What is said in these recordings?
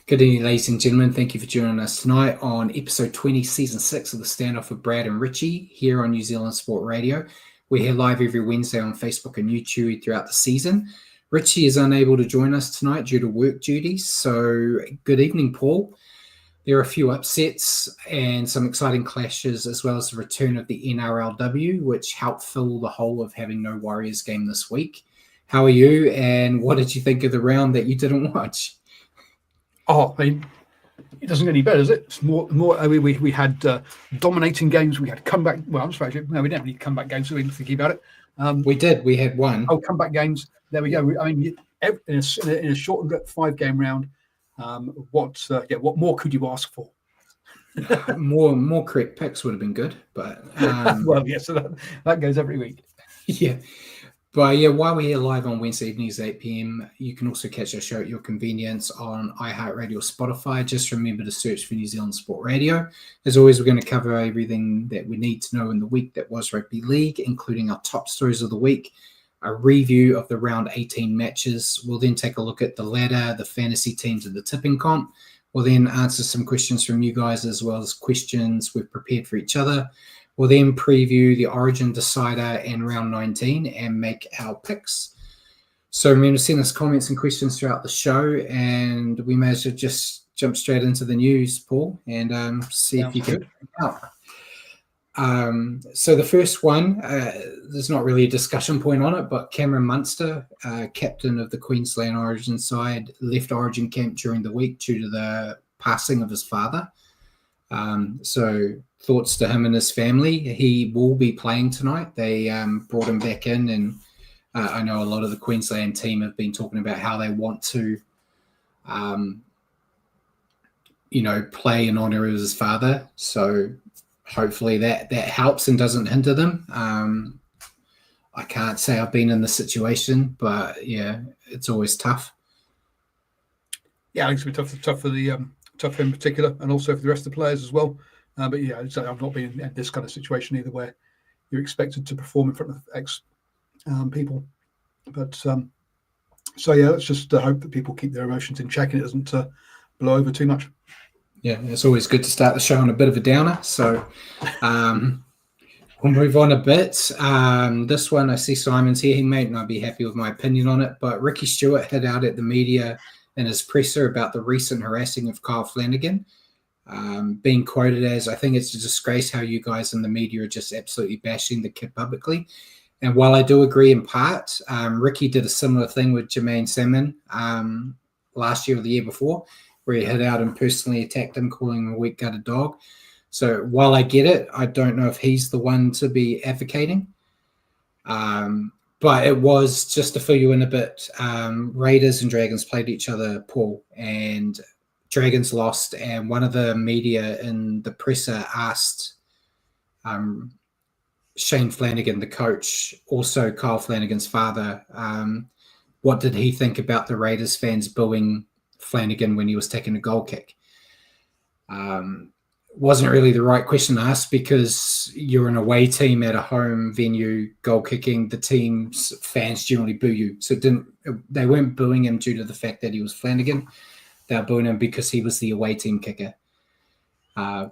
Good evening, ladies and gentlemen. Thank you for joining us tonight on episode 20, season 6 of the Standoff with Brad and Richie here on New Zealand Sport Radio. We're here live every Wednesday on Facebook and YouTube throughout the season. Richie is unable to join us tonight due to work duties. So, good evening, Paul. There are a few upsets and some exciting clashes, as well as the return of the NRLW, which helped fill the hole of having no Warriors game this week. How are you, and what did you think of the round that you didn't watch? Oh, I mean, it doesn't get any better, does it? It's more. We had dominating games. We had comeback. Well, I'm sorry, no, we didn't have any comeback games. So we didn't think about it. We did. We had one. Oh, comeback games. There we go. I mean, in a short 5-game round, what more could you ask for? more correct picks would have been good, but well, yeah. So that goes every week. Yeah. But yeah, while we're here live on Wednesday evenings at 8 p.m, you can also catch our show at your convenience on iHeartRadio or Spotify. Just remember to search for New Zealand Sport Radio. As always, we're going to cover everything that we need to know in the week that was rugby league, including our top stories of the week, a review of the round 18 matches. We'll then take a look at the ladder, the fantasy teams, and the tipping comp. We'll then answer some questions from you guys as well as questions we've prepared for each other. We'll then preview the Origin Decider and round 19 and make our picks. So remember to send us comments and questions throughout the show, and we may as well just jump straight into the news, Paul, and see if you can help. So the first one, there's not really a discussion point on it, but Cameron Munster, captain of the Queensland Origin side, left Origin camp during the week due to the passing of his father. So thoughts to him and his family. He will be playing tonight. They brought him back in, and I know a lot of the Queensland team have been talking about how they want to, play in honour of his father. So hopefully that helps and doesn't hinder them. I can't say I've been in the situation, but yeah, it's always tough. Yeah, I think it's going to be tough for the tough in particular, and also for the rest of the players as well. But yeah, I've not been in this kind of situation either, where you're expected to perform in front of ex people. But so yeah, let's just hope that people keep their emotions in check and it doesn't blow over too much. Yeah, it's always good to start the show on a bit of a downer. So we'll move on a bit. This one, I see Simon's here. He may not be happy with my opinion on it, but Ricky Stewart hit out at the media in his presser about the recent harassing of Kyle Flanagan, being quoted as, "I think it's a disgrace how you guys in the media are just absolutely bashing the kid publicly." And while I do agree in part, Ricky did a similar thing with Jermaine Salmon last year or the year before, where he hit out and personally attacked him, calling him a weak-gutted dog. So while I get it, I don't know if he's the one to be advocating. But it was, just to fill you in a bit, Raiders and Dragons played each other, Paul, and Dragons lost. And one of the media in the presser asked Shane Flanagan, the coach, also Kyle Flanagan's father, what did he think about the Raiders fans booing Flanagan when he was taking a goal kick? Wasn't really the right question to ask, because you're an away team at a home venue goal kicking. The team's fans generally boo you. So they weren't booing him due to the fact that he was Flanagan. They were booing him because he was the away team kicker. I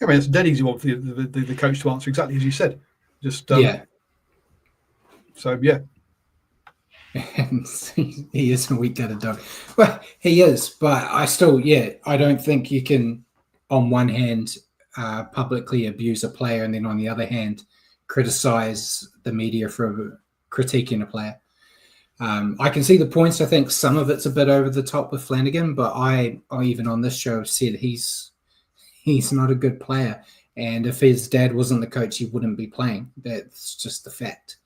mean, it's a dead easy one for the coach to answer, exactly as you said. Just yeah. So yeah. He is a weak-gutted dog. Well, he is, but I still, I don't think you can, on one hand, publicly abuse a player, and then on the other hand, criticize the media for critiquing a player. I can see the points. I think some of it's a bit over the top with Flanagan, but I even on this show said he's not a good player, and if his dad wasn't the coach, he wouldn't be playing. That's just the fact.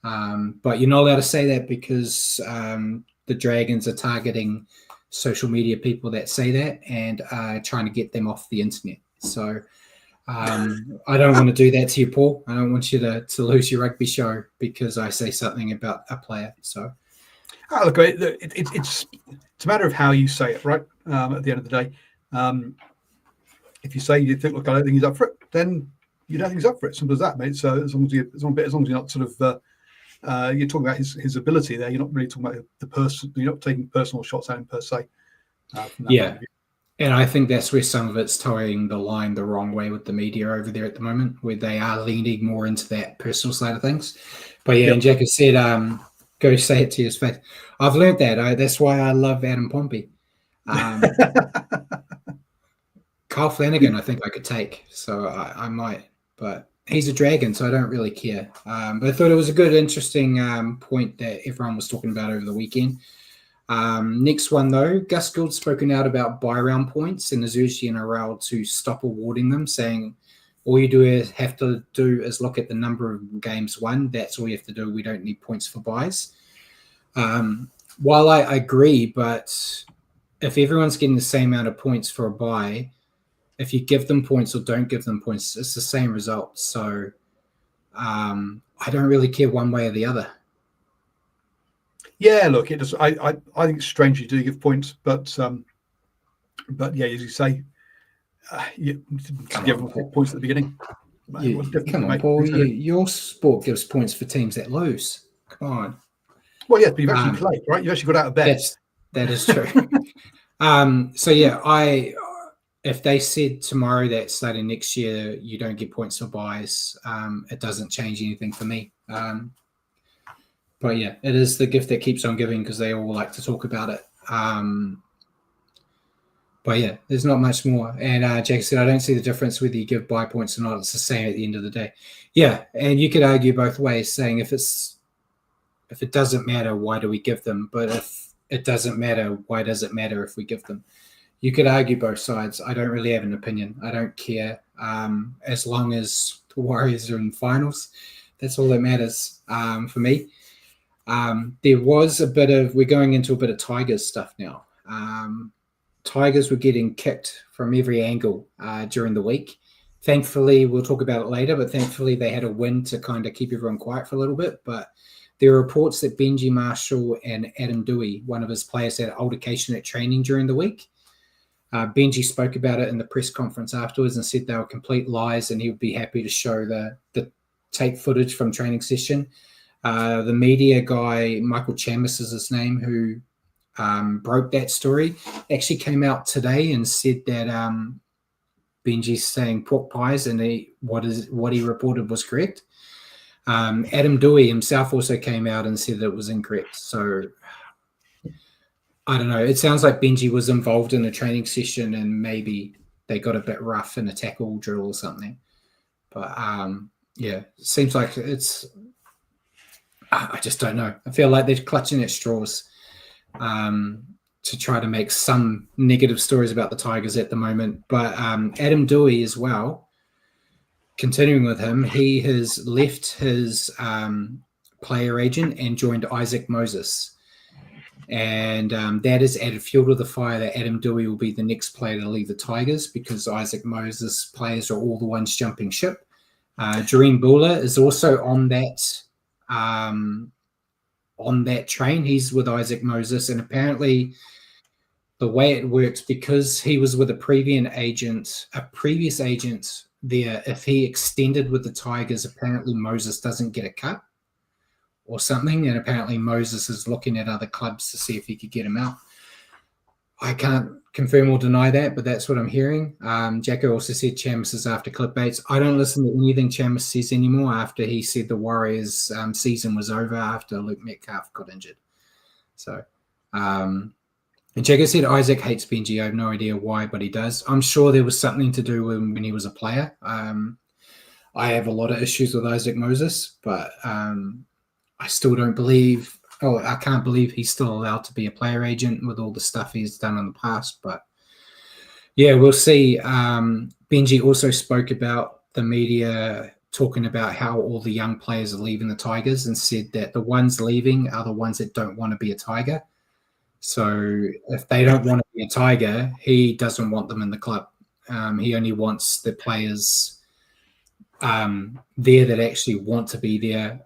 But you're not allowed to say that, because the Dragons are targeting social media people that say that and trying to get them off the internet. So I don't want to do that to you, Paul. I don't want you to lose your rugby show because I say something about a player. So look, it's a matter of how you say it, right? At the end of the day, if you say you think, look, I don't think he's up for it, then you don't think he's up for it. Simple as that, mate. So as long as you're not sort of you're talking about his ability there, you're not really talking about the person. You're not taking personal shots at him per se. from that point Yeah. of view. And I think that's where some of it's towing the line the wrong way with the media over there at the moment, where they are leaning more into that personal side of things. But yeah, Yep. and Jack has said, go say it to his face. I've learned that. That's why I love Adam Pompey. Kyle Flanagan, I think I could take, so I might. But he's a dragon, so I don't really care. But I thought it was a good, interesting point that everyone was talking about over the weekend. Next one, though, Gus Gould's spoken out about buy-round points and has urged the NRL to stop awarding them, saying all you have to do is look at the number of games won. That's all you have to do. We don't need points for buys. While I agree, but if everyone's getting the same amount of points for a buy, if you give them points or don't give them points, it's the same result. So I don't really care one way or the other. Yeah, look, it does. I think it's strange you do give points, but yeah, as you say, you give them points at the beginning. Come on, Paul. Your sport gives points for teams that lose. Come on. Well, yes, but you've actually played, right? You've actually got out of bed. That is true. So yeah, if they said tomorrow that starting next year you don't get points for buys, it doesn't change anything for me. But yeah, it is the gift that keeps on giving because they all like to talk about it. But yeah, there's not much more. And Jack said, I don't see the difference whether you give buy points or not. It's the same at the end of the day. Yeah, and you could argue both ways, saying if it doesn't matter, why do we give them? But if it doesn't matter, why does it matter if we give them? You could argue both sides. I don't really have an opinion. I don't care. As long as the Warriors are in finals, that's all that matters for me. There was we're going into a bit of Tigers stuff now. Tigers were getting kicked from every angle during the week. Thankfully, we'll talk about it later, but thankfully they had a win to kind of keep everyone quiet for a little bit. But there are reports that Benji Marshall and Adam Dewey, one of his players, had altercation at training during the week. Benji spoke about it in the press conference afterwards and said they were complete lies and he would be happy to show the tape footage from training session. The media guy, Michael Chammas is his name, who broke that story, actually came out today and said that Benji's saying pork pies and what he reported was correct. Adam Dewey himself also came out and said that it was incorrect. So I don't know. It sounds like Benji was involved in a training session and maybe they got a bit rough in a tackle drill or something. But yeah, it seems like I just don't know. I feel like they're clutching at straws to try to make some negative stories about the Tigers at the moment. But Adam Dewey as well, continuing with him, he has left his player agent and joined Isaac Moses. And that has added fuel to the fire that Adam Dewey will be the next player to leave the Tigers because Isaac Moses players are all the ones jumping ship. Dream Buller is also on that train. He's with Isaac Moses, and apparently the way it works, because he was with a previous agent there, if he extended with the Tigers, apparently Moses doesn't get a cut or something, and apparently Moses is looking at other clubs to see if he could get him out. I can't confirm or deny that, but that's what I'm hearing. Jacko also said Chammas is after clipbaits. I don't listen to anything Chammas says anymore after he said the Warriors season was over after Luke Metcalf got injured. So, and Jacko said Isaac hates Benji. I have no idea why, but he does. I'm sure there was something to do with when he was a player. I have a lot of issues with Isaac Moses, but I still don't believe – I can't believe he's still allowed to be a player agent with all the stuff he's done in the past. But, yeah, we'll see. Benji also spoke about the media talking about how all the young players are leaving the Tigers and said that the ones leaving are the ones that don't want to be a Tiger. So if they don't want to be a Tiger, he doesn't want them in the club. He only wants the players – there that actually want to be there,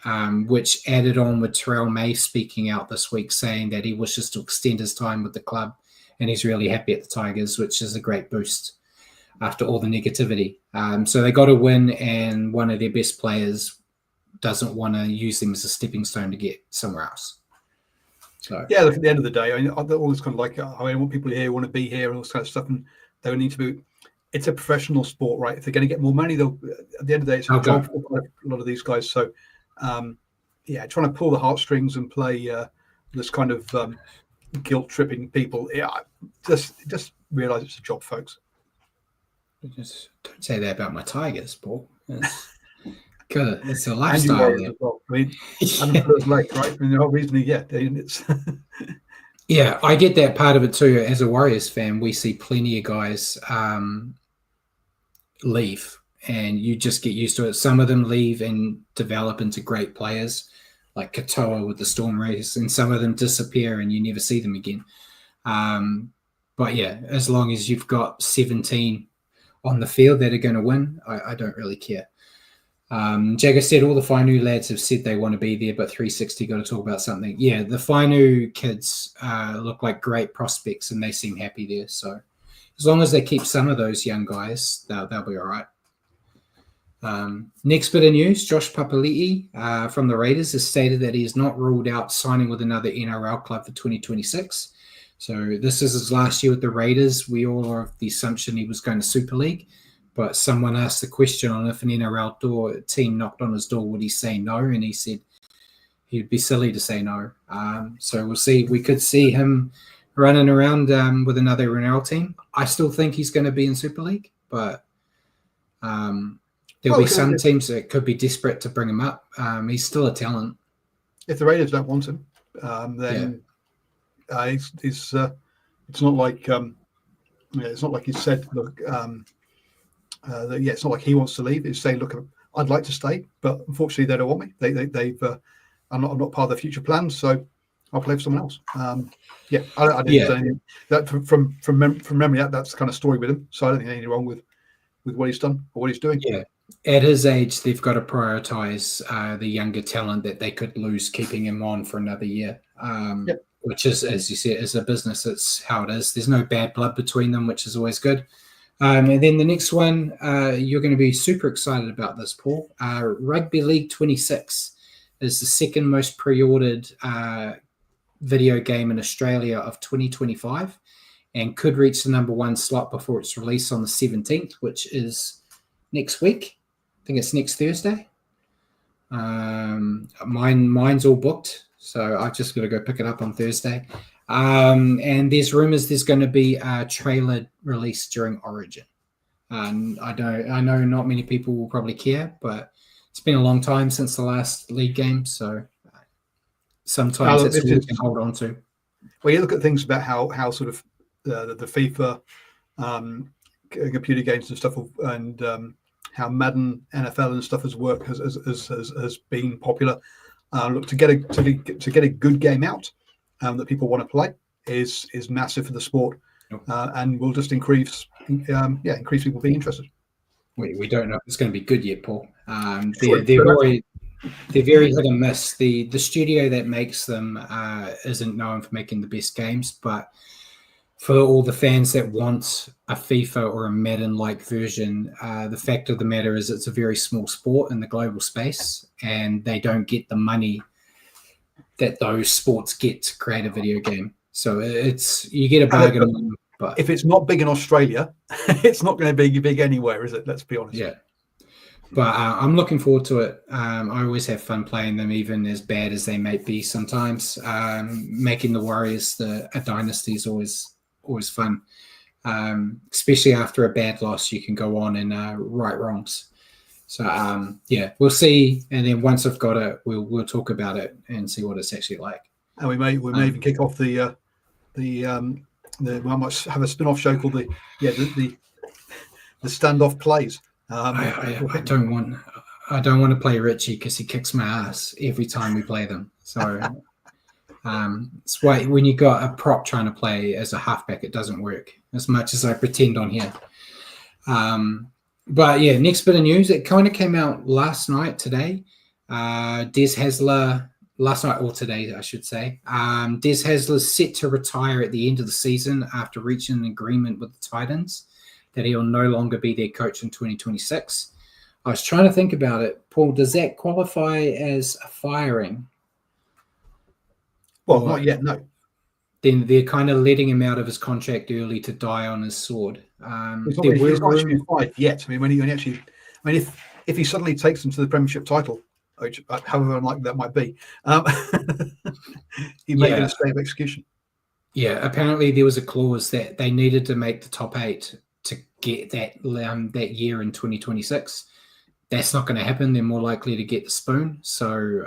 which added on with Terrell May speaking out this week saying that he wishes to extend his time with the club and he's really happy at the Tigers, which is a great boost after all the negativity. So they got a win and one of their best players doesn't want to use them as a stepping stone to get somewhere else. So yeah, look, at the end of the day, I mean, all this kind of like, I want people here who want to be here and all this kind of stuff, and they need to be. It's a professional sport, right? If they're going to get more money, they'll. At the end of the day, it's a job for a lot of these guys. So, yeah, trying to pull the heartstrings and play this kind of guilt tripping people. Yeah, just realize it's a job, folks. Just don't say that about my Tigers, Paul. It's a lifestyle. As well. I mean, Adam put his leg, right? And the whole reason it's yeah, I get that part of it too. As a Warriors fan, we see plenty of guys leave, and you just get used to it. Some of them leave and develop into great players, like Katoa with the Storm Raiders, and some of them disappear and you never see them again. But yeah, as long as you've got 17 on the field that are going to win, I don't really care. Jagger said all the Whainu lads have said they want to be there, but 360 got to talk about something. Yeah, the Whainu kids look like great prospects and they seem happy there. So as long as they keep some of those young guys, they'll be all right. Next bit of news, Josh Papali'i from the Raiders has stated that he is not ruled out signing with another NRL club for 2026. So this is his last year with the Raiders. We all are of the assumption he was going to Super League. But someone asked the question on if an NRL team knocked on his door, would he say no? And he said he'd be silly to say no. So we'll see. We could see him running around with another NRL team. I still think he's going to be in Super League, but there'll be some teams that could be desperate to bring him up. He's still a talent. If the Raiders don't want him, then it's not like it's not like he said, look. It's not like he wants to leave. It's saying, look, I'd like to stay, but unfortunately they don't want me. They've I'm not part of their future plans, so I'll play for someone else. I didn't say anything. That from memory, that's the kind of story with him. So I don't think there's anything wrong with what he's done or what he's doing. Yeah, at his age, they've got to prioritize the younger talent that they could lose keeping him on for another year. Which is, as you said, is a business. It's how it is. There's no bad blood between them, which is always good. And then the next one, you're going to be super excited about this, Paul. Rugby League 26 is the second most pre-ordered video game in Australia of 2025 and could reach the number one slot before its release on the 17th, which is next week. I think it's next Thursday. Mine's all booked, so I've just got to go pick it up on Thursday. And there's rumors there's going to be a trailer released during Origin. I know not many people will probably care, but it's been a long time since the last league game, so sometimes it's what we can hold on to. Well, you look at things about how sort of the FIFA computer games and stuff, and how Madden NFL and stuff has been popular. Look, to get a good game out that people want to play is massive for the sport, and will just increase people being interested. We don't know if it's going to be good yet, Paul. They're very hit and miss. The studio that makes them isn't known for making the best games, but for all the fans that want a FIFA or a Madden-like version, the fact of the matter is it's a very small sport in the global space, and they don't get the money that those sports get to create a video game. So you get a bargain. But if it's not big in Australia, it's not going to be big anywhere, is it? Let's be honest. Yeah. But I'm looking forward to it. I always have fun playing them, even as bad as they may be sometimes. Making the Warriors a dynasty is always fun. Especially after a bad loss, you can go on and right wrongs. So we'll see. And then once I've got it, we'll talk about it and see what it's actually like. And we may even kick off the I might have a spin-off show called the standoff plays. I don't want to play Richie because he kicks my ass every time we play them. So it's why when you got a prop trying to play as a halfback, it doesn't work as much as I pretend on here. But yeah, next bit of news. It kind of came out last night today. Des Hasler. Last night or today, I should say. Des Hasler's set to retire at the end of the season after reaching an agreement with the Titans that he'll no longer be their coach in 2026. I was trying to think about it. Paul, does that qualify as a firing? Well, Or not yet, no. then they're kind of letting him out of his contract early to die on his sword. There He's not were actually been fired yet. I mean, when he actually, I mean, if he suddenly takes them to the Premiership title, which, however unlikely that might be, he may get a stay of execution. Yeah, apparently there was a clause that they needed to make the top 8 to get that year in 2026. That's not going to happen. They're more likely to get the spoon. So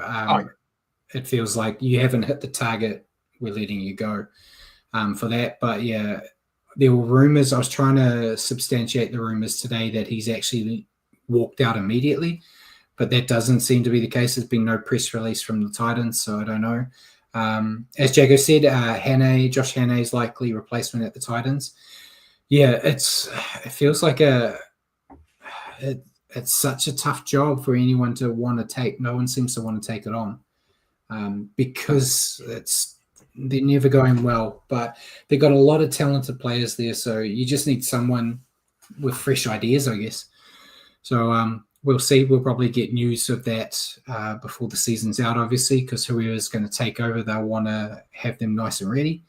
it feels like you haven't hit the target. We're letting you go for that. But yeah, there were rumors. I was trying to substantiate the rumors today that he's actually walked out immediately, but that doesn't seem to be the case. There's been no press release from the Titans, so I don't know. As Jago said, Josh Hannay's likely replacement at the Titans. Yeah, it feels like it's such a tough job for anyone to want to take. No one seems to want to take it on because they're never going well. But they've got a lot of talented players there, so you just need someone with fresh ideas, I guess. So we'll see. We'll probably get news of that before the season's out, obviously, because whoever's going to take over, they'll want to have them nice and ready.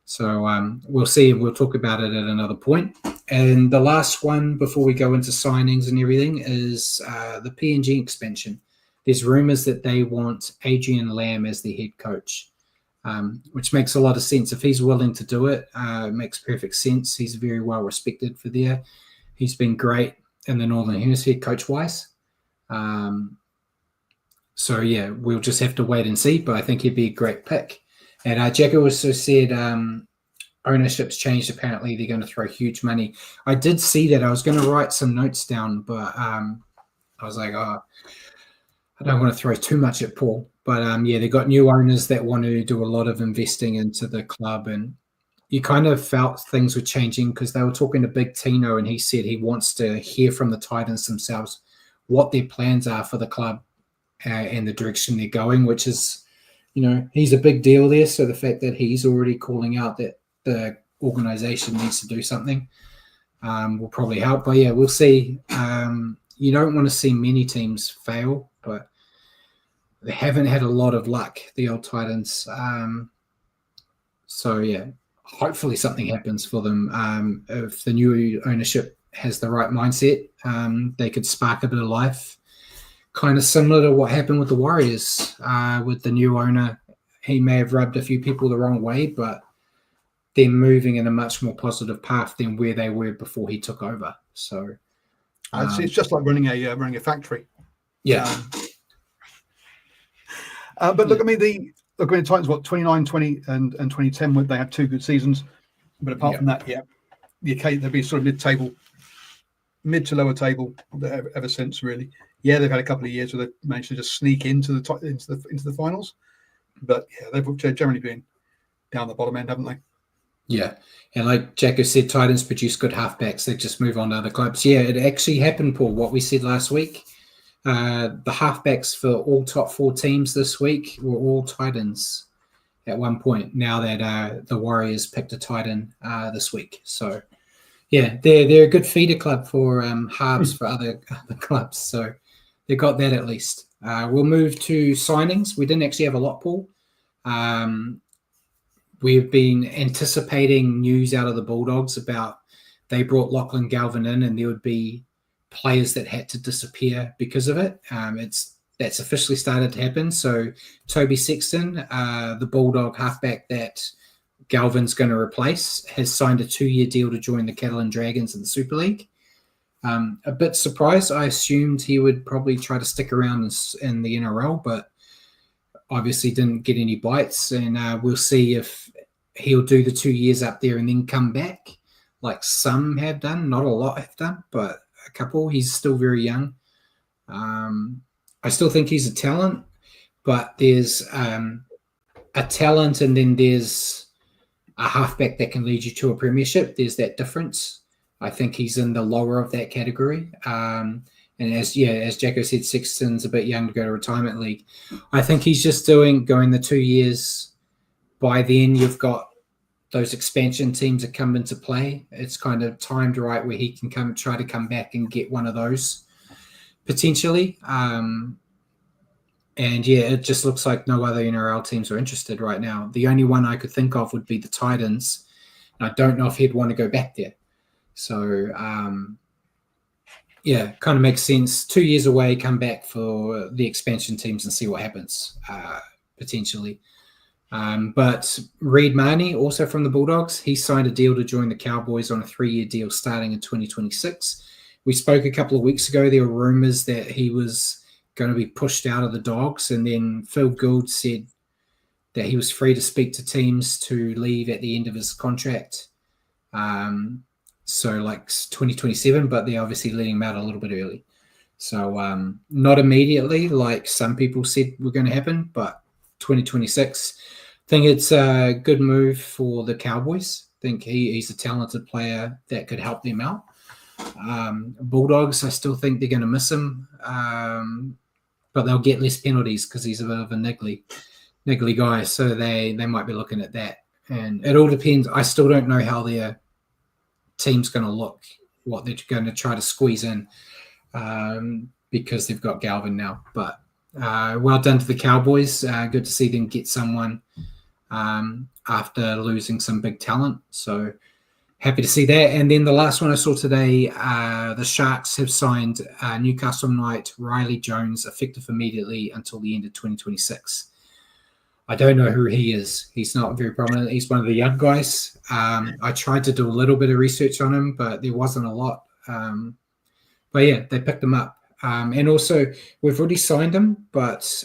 So we'll see. We'll talk about it at another point. And the last one before we go into signings and everything is the PNG expansion. There's rumors that they want Adrian Lamb as the head coach, which makes a lot of sense. If he's willing to do it, it makes perfect sense. He's very well respected for there. He's been great in the Northern Hemisphere coach-wise. So, yeah, we'll just have to wait and see, but I think he'd be a great pick. And Jacko also said ownership's changed. Apparently, they're going to throw huge money. I did see that. I was going to write some notes down, but I was like, I don't want to throw too much at Paul. But, yeah, they got new owners that want to do a lot of investing into the club, and you kind of felt things were changing because they were talking to Big Tino, and he said he wants to hear from the Titans themselves what their plans are for the club and the direction they're going, which is, he's a big deal there. So the fact that he's already calling out that the organization needs to do something will probably help. But yeah, we'll see. You don't want to see many teams fail, but they haven't had a lot of luck, the old Titans. So yeah, hopefully something happens for them. If the new ownership has the right mindset, they could spark a bit of life. Kind of similar to what happened with the Warriors with the new owner. He may have rubbed a few people the wrong way, but they're moving in a much more positive path than where they were before he took over. So it's just like running a factory. Yeah. But look, I mean, the Titans, 29, 20, and 2010, they had 2 good seasons. But apart from that, they've been sort of mid to lower table ever since, really. Yeah, they've had a couple of years where they've managed to just sneak into the finals, but yeah, they've generally been down the bottom end, haven't they? Yeah, and like Jacko said, Titans produce good halfbacks. They just move on to other clubs. Yeah, it actually happened, Paul. What we said last week, the halfbacks for all top 4 teams this week were all Titans at one point. Now that the Warriors picked a Titan this week, so yeah, they're a good feeder club for halves for other clubs. So they got that at least. We'll move to signings. We didn't actually have a lot, Paul. We've been anticipating news out of the Bulldogs about they brought Lachlan Galvin in and there would be players that had to disappear because of it. That's officially started to happen. So Toby Sexton, the Bulldog halfback that Galvin's going to replace, has signed a 2-year deal to join the Catalan Dragons in the Super League. A bit surprised. I assumed he would probably try to stick around in the NRL, but obviously didn't get any bites. And we'll see if he'll do the 2 years up there and then come back, like some have done. Not a lot have done, but a couple. He's still very young. I still think he's a talent, but there's a talent and then there's a halfback that can lead you to a premiership. There's that difference. I think he's in the lower of that category. And as Jacko said, Sexton's a bit young to go to retirement league. I think he's just going the 2 years. By then, you've got those expansion teams that come into play. It's kind of timed right where he can try to come back and get one of those potentially. And yeah, it just looks like no other NRL teams are interested right now. The only one I could think of would be the Titans. And I don't know if he'd want to go back there. So, yeah, kind of makes sense. 2 years away, come back for the expansion teams and see what happens, potentially. But Reed Marnie, also from the Bulldogs, he signed a deal to join the Cowboys on a 3-year deal starting in 2026. We spoke a couple of weeks ago. There were rumors that he was going to be pushed out of the Dogs, and then Phil Gould said that he was free to speak to teams to leave at the end of his contract. So like 2027, but they're obviously letting him out a little bit early. So not immediately, like some people said were going to happen, but 2026. I think it's a good move for the Cowboys. I think he's a talented player that could help them out. Bulldogs, I still think they're going to miss him, but they'll get less penalties because he's a bit of a niggly guy. So they might be looking at that. And it all depends. I still don't know how their team's going to look, what they're going to try to squeeze in, because they've got Galvin now. But well done to the Cowboys. Good to see them get someone after losing some big talent. So happy to see that. And then the last one I saw today, the Sharks have signed Newcastle Knight Riley Jones, effective immediately until the end of 2026. I don't know who he is. He's not very prominent. He's one of the young guys. I tried to do a little bit of research on him, but there wasn't a lot. But yeah, they picked him up. And also, we've already signed him, but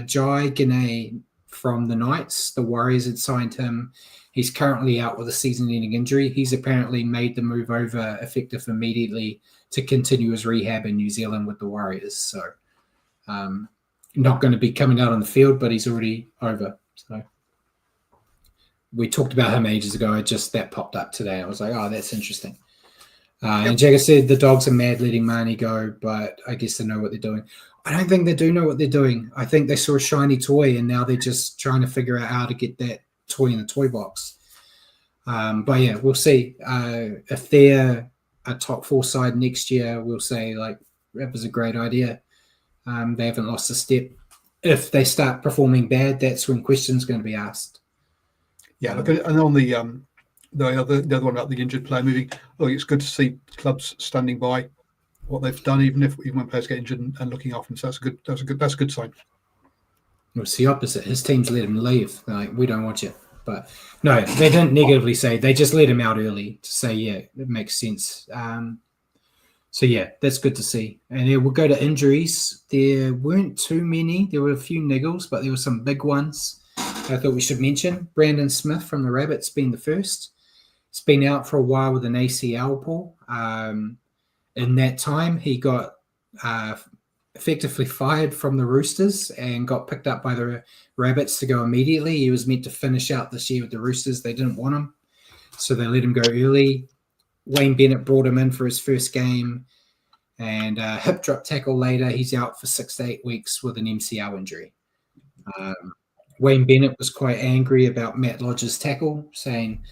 Jai Gane from the Knights, the Warriors had signed him. He's currently out with a season-ending injury. He's apparently made the move over effective immediately to continue his rehab in New Zealand with the Warriors. So not going to be coming out on the field, but he's already over. So we talked about him ages ago. That popped up today. I was like, oh, that's interesting. And Jagger said the Dogs are mad letting Marnie go, but I guess they know what they're doing. I don't think they do know what they're doing. I think they saw a shiny toy and now they're just trying to figure out how to get that toy in the toy box. But yeah, we'll see. If they're a top 4 side next year, we'll say like that was a great idea. They haven't lost a step. If they start performing bad, that's when questions are going to be asked. Yeah, look, and on the other one about the injured player moving, look, it's good to see clubs standing by what they've done, even when players get injured and looking after them. So that's a good sign. It's the opposite. His teams let him leave. Like, we don't want you. But no, they didn't negatively say. They just let him out early to say, yeah, it makes sense. So yeah, that's good to see. And then we'll go to injuries. There weren't too many. There were a few niggles, but there were some big ones I thought we should mention. Brandon Smith from the Rabbits being the first. He's been out for a while with an ACL pull. In that time, he got effectively fired from the Roosters and got picked up by the Rabbits to go immediately. He was meant to finish out this year with the Roosters. They didn't want him, so they let him go early. Wayne Bennett brought him in for his first game, and hip drop tackle later. He's out for 6 to 8 weeks with an MCL injury. Wayne Bennett was quite angry about Matt Lodge's tackle, saying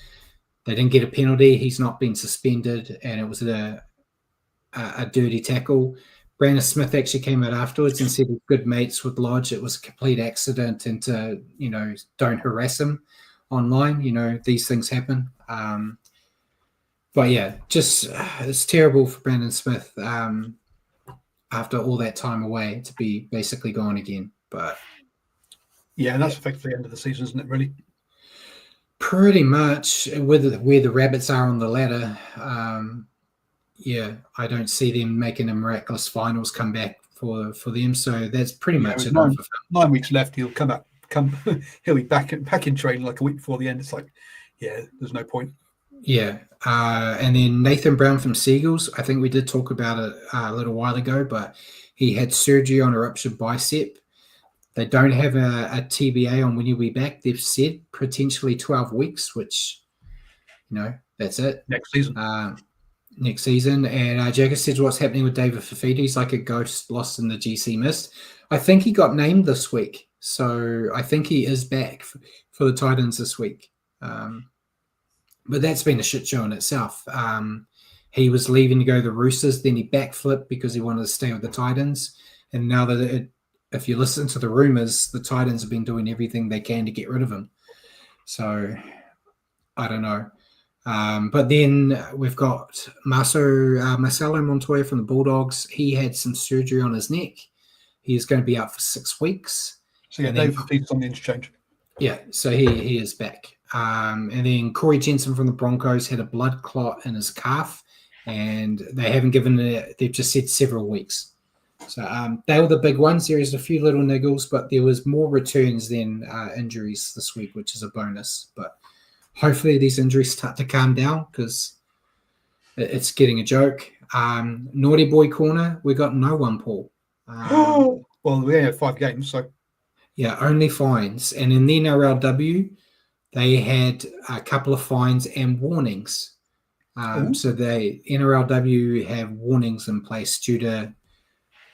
they didn't get a penalty. He's not been suspended, and it was a dirty tackle. Brandon Smith actually came out afterwards and said he's good mates with Lodge. It was a complete accident, and to, don't harass him online. These things happen. But yeah, just it's terrible for Brandon Smith after all that time away to be basically gone again. But yeah, and that's effectively the end of the season, isn't it, really? Pretty much where the Rabbits are on the ladder. Yeah, I don't see them making a miraculous finals comeback for them. So that's pretty much enough. 9 weeks left. He'll come back. He'll be back in training like a week before the end. It's like, yeah, there's no point. Yeah, and then Nathan Brown from Seagulls. I think we did talk about it a little while ago, but he had surgery on a ruptured bicep. They don't have a TBA on when he'll be back. They've said potentially 12 weeks, which, that's it. Next season. And Jagger says what's happening with David Fafita. He's like a ghost lost in the GC mist. I think he got named this week. So I think he is back for the Titans this week. But that's been a shit show in itself. He was leaving to go to the Roosters. Then he backflipped because he wanted to stay with the Titans. And now that if you listen to the rumors, the Titans have been doing everything they can to get rid of him. So I don't know. But then we've got Marcelo Montoya from the Bulldogs. He had some surgery on his neck. He's going to be out for 6 weeks. So yeah, David Fafita's on the interchange. Yeah, so he is back. And then Corey Jensen from the Broncos had a blood clot in his calf, and they haven't given it. They've just said several weeks. So they were the big ones. There is a few little niggles, but there was more returns than injuries this week, which is a bonus. But hopefully these injuries start to calm down because it's getting a joke. Naughty boy corner, we got no one, Paul. Well, we only had 5 games, so yeah, only fines. And in the NRLW, they had a couple of fines and warnings. So the NRLW have warnings in place due to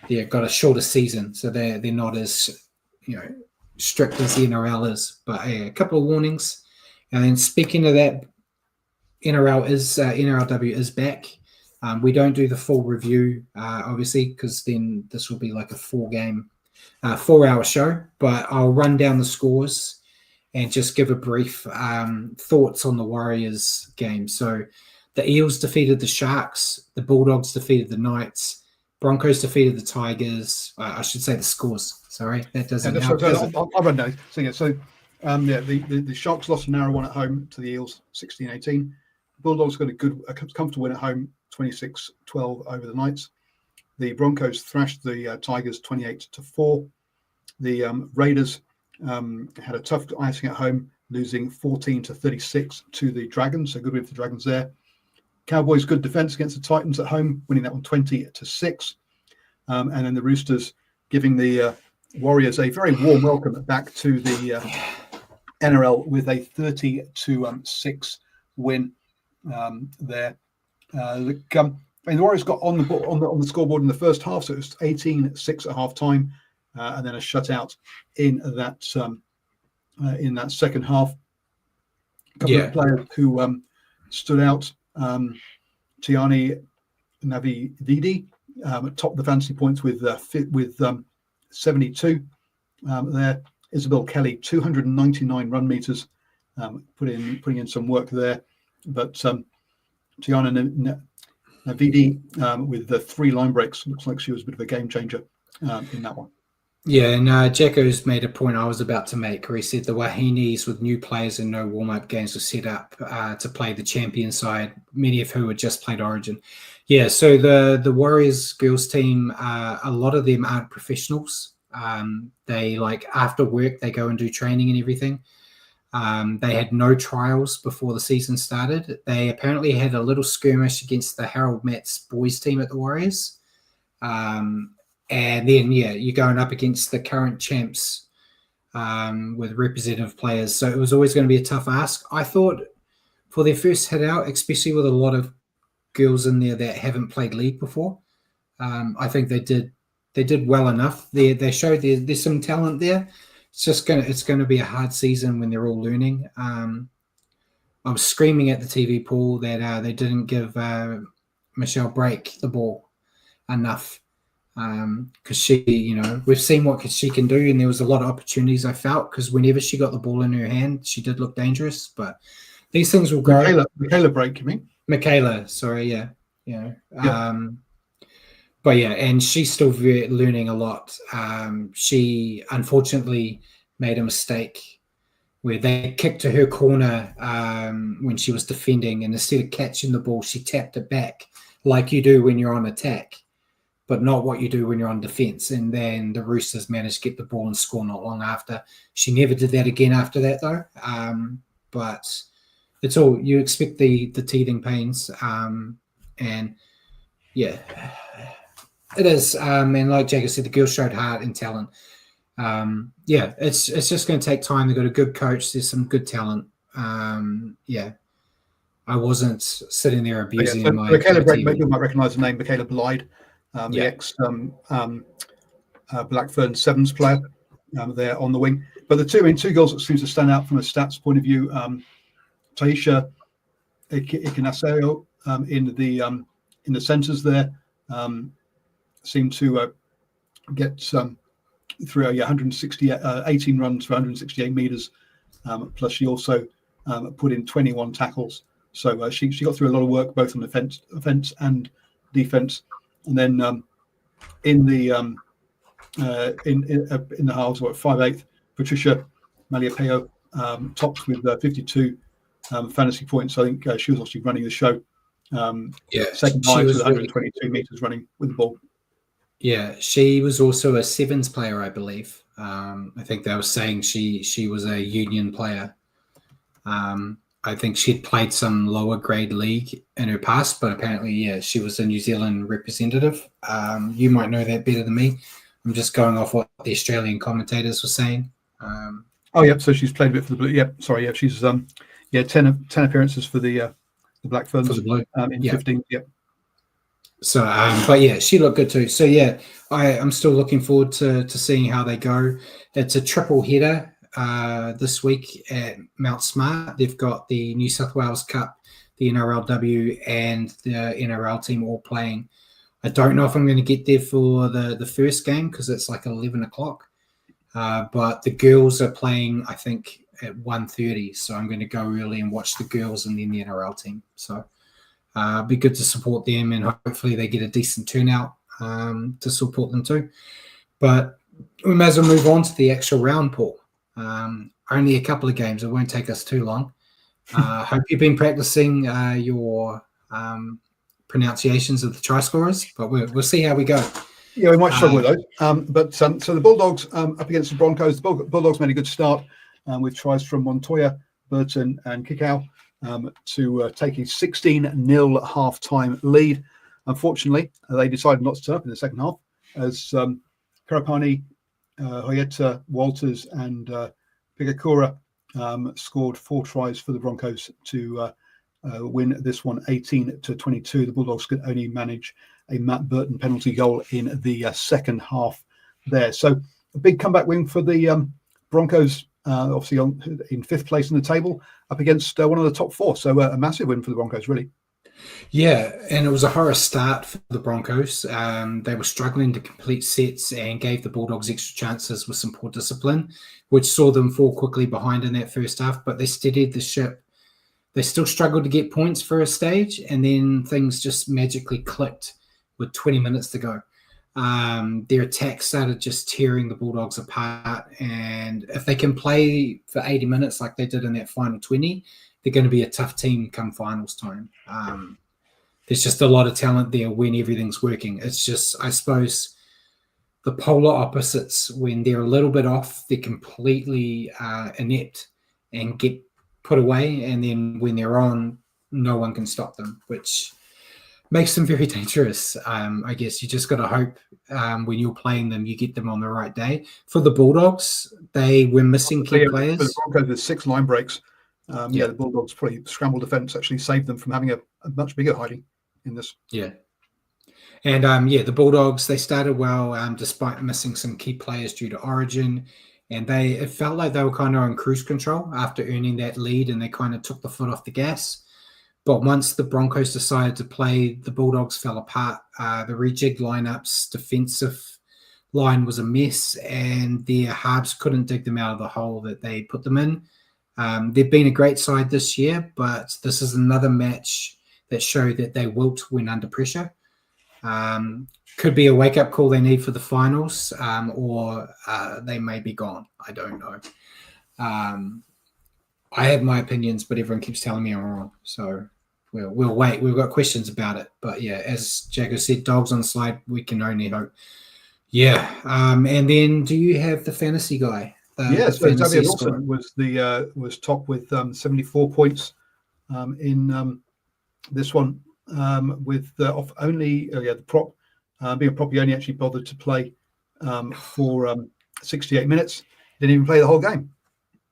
they've got a shorter season, so they're not as strict as the NRL is. But a couple of warnings. And then speaking of that, NRLW is back. We don't do the full review, obviously, because then this will be like a 4-hour show. But I'll run down the scores and just give a brief thoughts on the Warriors game. So the Eels defeated the Sharks, the Bulldogs defeated the Knights, Broncos defeated the Tigers. I should say the scores. Sorry, that doesn't help. I'll run down. The Sharks lost a narrow one at home to the Eels, 16-18. The Bulldogs got a comfortable win at home, 26-12 over the Knights. The Broncos thrashed the Tigers 28-4. The Raiders had a tough icing at home, losing 14-36 to the Dragons. So good win for the Dragons there. Cowboys good defense against the Titans at home, winning that one 20-6. And then the Roosters giving the Warriors a very warm welcome back to the NRL with a 30-6 win there. And the Warriors got on the scoreboard in the first half, so it was 18-6 at half time, and then a shutout in that second half. A couple of players who stood out. Tiani Navididi topped the fantasy points with 72. There, Isabel Kelly 299 run meters, putting in some work there. But Tiana Navidi with the 3 line breaks looks like she was a bit of a game changer in that one. Yeah, and Jacko's made a point I was about to make where he said the Wahinis with new players and no warm-up games were set up to play the champion side, many of who had just played Origin. Yeah, so the Warriors girls team, a lot of them aren't professionals. They, after work, they go and do training and everything. They had no trials before the season started. They apparently had a little skirmish against the Harold Matts boys team at the Warriors. And then, you're going up against the current champs with representative players. So it was always going to be a tough ask. I thought for their first hit out, especially with a lot of girls in there that haven't played league before, I think they did well enough. They showed there's some talent there. It's going to be a hard season when they're all learning. I was screaming at the TV pool that they didn't give Michelle Brake the ball enough. Because she, we've seen what she can do, and there was a lot of opportunities I felt because whenever she got the ball in her hand, she did look dangerous. But these things will grow. Michaela Brake, you mean? Michaela, sorry, yeah. But and she's still learning a lot. She unfortunately made a mistake where they kicked to her corner when she was defending, and instead of catching the ball, she tapped it back like you do when you're on attack, but not what you do when you're on defense. And then the Roosters managed to get the ball and score not long after. She never did that again after that, though. But it's all, you expect the teething pains. And yeah, it is. And like Jacob said, the girls showed heart and talent. It's just going to take time. They've got a good coach. There's some good talent. I wasn't sitting there abusing my Michaela Brake, you might recognise the name, Michaela Blyde. The ex Blackburn Sevens player there on the wing. But the two girls that seems to stand out from a stats point of view, Taisha Ikinaseo in the centres there seemed to get through 18 runs for 168 meters. Plus, she also put in 21 tackles. So she got through a lot of work both on offense and defense. And then in the halves, 5/8, Patricia Maliapeo topped with 52 fantasy points. I think she was actually running the show. Second highest with 122 meters running with the ball. Yeah, she was also a sevens player, I believe. I think they were saying she was a union player. I think she'd played some lower grade league in her past, but apparently, yeah, she was a New Zealand representative. You might know that better than me. I'm just going off what the Australian commentators were saying. So she's played a bit for the Blue. She's 10 appearances for the Black Ferns for the Blue in 15. So, but yeah, she looked good too. So yeah, I'm still looking forward to seeing how they go. It's a triple header this week at Mount Smart. They've got the New South Wales Cup, the NRLW, and the NRL team all playing. I don't know if I'm going to get there for the first game because it's like 11 o'clock. But the girls are playing, I think, at 1:30. So I'm going to go early and watch the girls and then the NRL team. So it'd be good to support them, and hopefully they get a decent turnout to support them too. But we may as well move on to the actual round, Paul. Only a couple of games. It won't take us too long. Hope you've been practicing your pronunciations of the try scorers, but we'll see how we go. Yeah, we might struggle with those. So the Bulldogs up against the Broncos. The Bulldogs made a good start with tries from Montoya, Burton, and Kikau to take a 16-0 half-time lead. Unfortunately, they decided not to turn up in the second half as Karapani, Hoyeta, Walters, and Pigakura scored 4 tries for the Broncos to win this one 18-22. The Bulldogs could only manage a Matt Burton penalty goal in the second half there. So a big comeback win for the Broncos, obviously in 5th place in the table, up against one of the top 4. So a massive win for the Broncos, really. Yeah, and it was a horror start for the Broncos. They were struggling to complete sets and gave the Bulldogs extra chances with some poor discipline, which saw them fall quickly behind in that first half, but they steadied the ship. They still struggled to get points for a stage, and then things just magically clicked with 20 minutes to go. Their attack started just tearing the Bulldogs apart, and if they can play for 80 minutes like they did in that final 20, they're going to be a tough team come finals time. There's just a lot of talent there when everything's working. It's just, I suppose, the polar opposites. When they're a little bit off, they're completely inept and get put away, and then when they're on, no one can stop them, which makes them very dangerous. I guess you just got to hope when you're playing them, you get them on the right day. For the Bulldogs, they were missing key players. For the Broncos, with 6 line breaks. The Bulldogs probably scramble defense actually saved them from having a much bigger hiding in this. Yeah. And the Bulldogs, they started well despite missing some key players due to Origin. And it felt like they were kind of on cruise control after earning that lead, and they kind of took the foot off the gas. But once the Broncos decided to play, the Bulldogs fell apart. The rejigged lineups, defensive line was a mess, and their halves couldn't dig them out of the hole that they put them in. They've been a great side this year, but this is another match that showed that they wilt when under pressure. Could be a wake-up call they need for the finals, or they may be gone. I don't know. I have my opinions, but everyone keeps telling me I'm wrong. So we'll wait. We've got questions about it. But yeah, as Jagger said, dogs on the slide, we can only hope. Yeah. And then do you have the fantasy guy? So Xavier Dawson was top with 74 points in this one with off only the prop. Being a prop, he only actually bothered to play for 68 minutes. Didn't even play the whole game.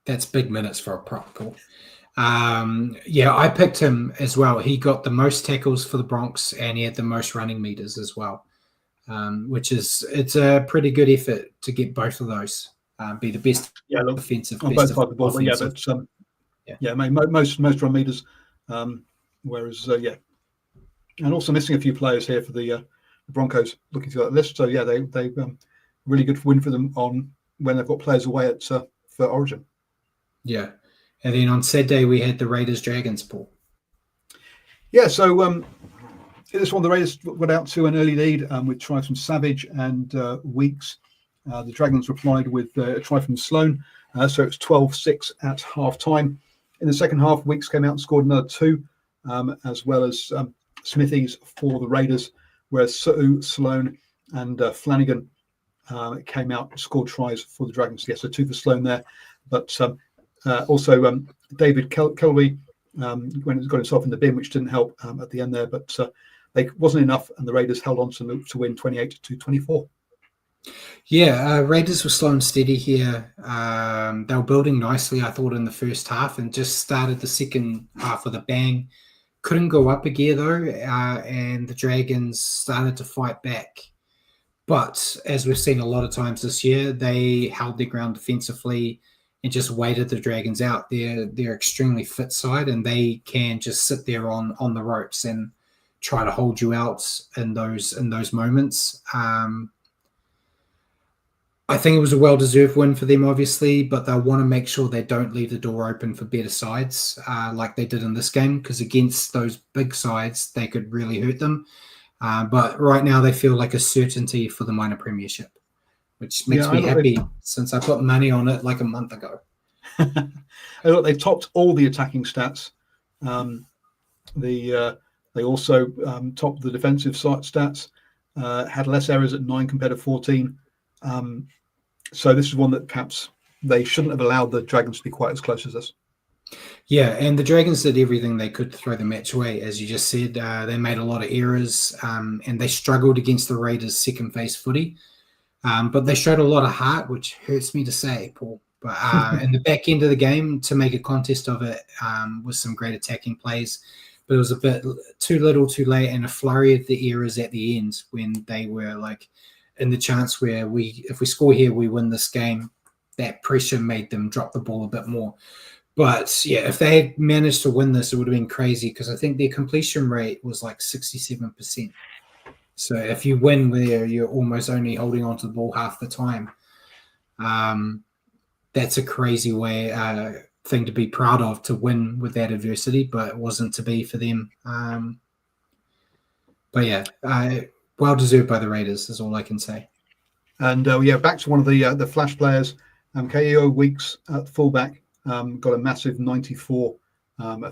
That's big minutes for a prop call. I picked him as well. He got the most tackles for the Bronx, and he had the most running meters as well, it's a pretty good effort to get both of those. Be the best offensive. On both sides of the ball, most run meters. Whereas, and also missing a few players here for the Broncos. Looking through that list, so they really good win for them on when they've got players away at for Origin. Yeah. And then on Saturday, we had the Raiders Dragons, Paul. Yeah, so in this one, the Raiders went out to an early lead with tries from Savage and Weeks. The Dragons replied with a try from Sloan. So it's 12-6 at half-time. In the second half, Weeks came out and scored another 2, as well as Smithies for the Raiders, whereas Sloan and Flanagan came out and scored tries for the Dragons. Yeah, so 2 for Sloan there. But also David Kelby when he got himself in the bin, which didn't help at the end there. But it wasn't enough, and the Raiders held on to win 28-24. Yeah, Raiders were slow and steady here. They were building nicely, I thought, in the first half, and just started the second half with a bang. Couldn't go up a gear, though, and the Dragons started to fight back. But as we've seen a lot of times this year, they held their ground defensively and just waited the Dragons out. They're extremely fit side, and they can just sit there on the ropes and try to hold you out in those moments. I think it was a well-deserved win for them, obviously, but they'll want to make sure they don't leave the door open for better sides like they did in this game, because against those big sides, they could really hurt them. But right now, they feel like a certainty for the minor premiership, which makes me happy since I put money on it like a month ago. Look, they topped all the attacking stats. They also topped the defensive stats, had less errors at 9 compared to 14. So this is one that perhaps they shouldn't have allowed the Dragons to be quite as close as this. Yeah, and the Dragons did everything they could to throw the match away. As you just said, they made a lot of errors, and they struggled against the Raiders' second phase footy. But they showed a lot of heart, which hurts me to say, Paul. But in the back end of the game, to make a contest of it with some great attacking plays. But it was a bit too little, too late, and a flurry of the errors at the end when they were like in the chance where if we score here, we win this game. That pressure made them drop the ball a bit more. But yeah, if they had managed to win this, it would have been crazy, because I think their completion rate was like 67%. So if you win where you're almost only holding on to the ball half the time, that's a crazy thing to be proud of, to win with that adversity, but it wasn't to be for them. But yeah, well deserved by the Raiders is all I can say. And back to one of the flash players, KO Weeks at fullback, got a massive 94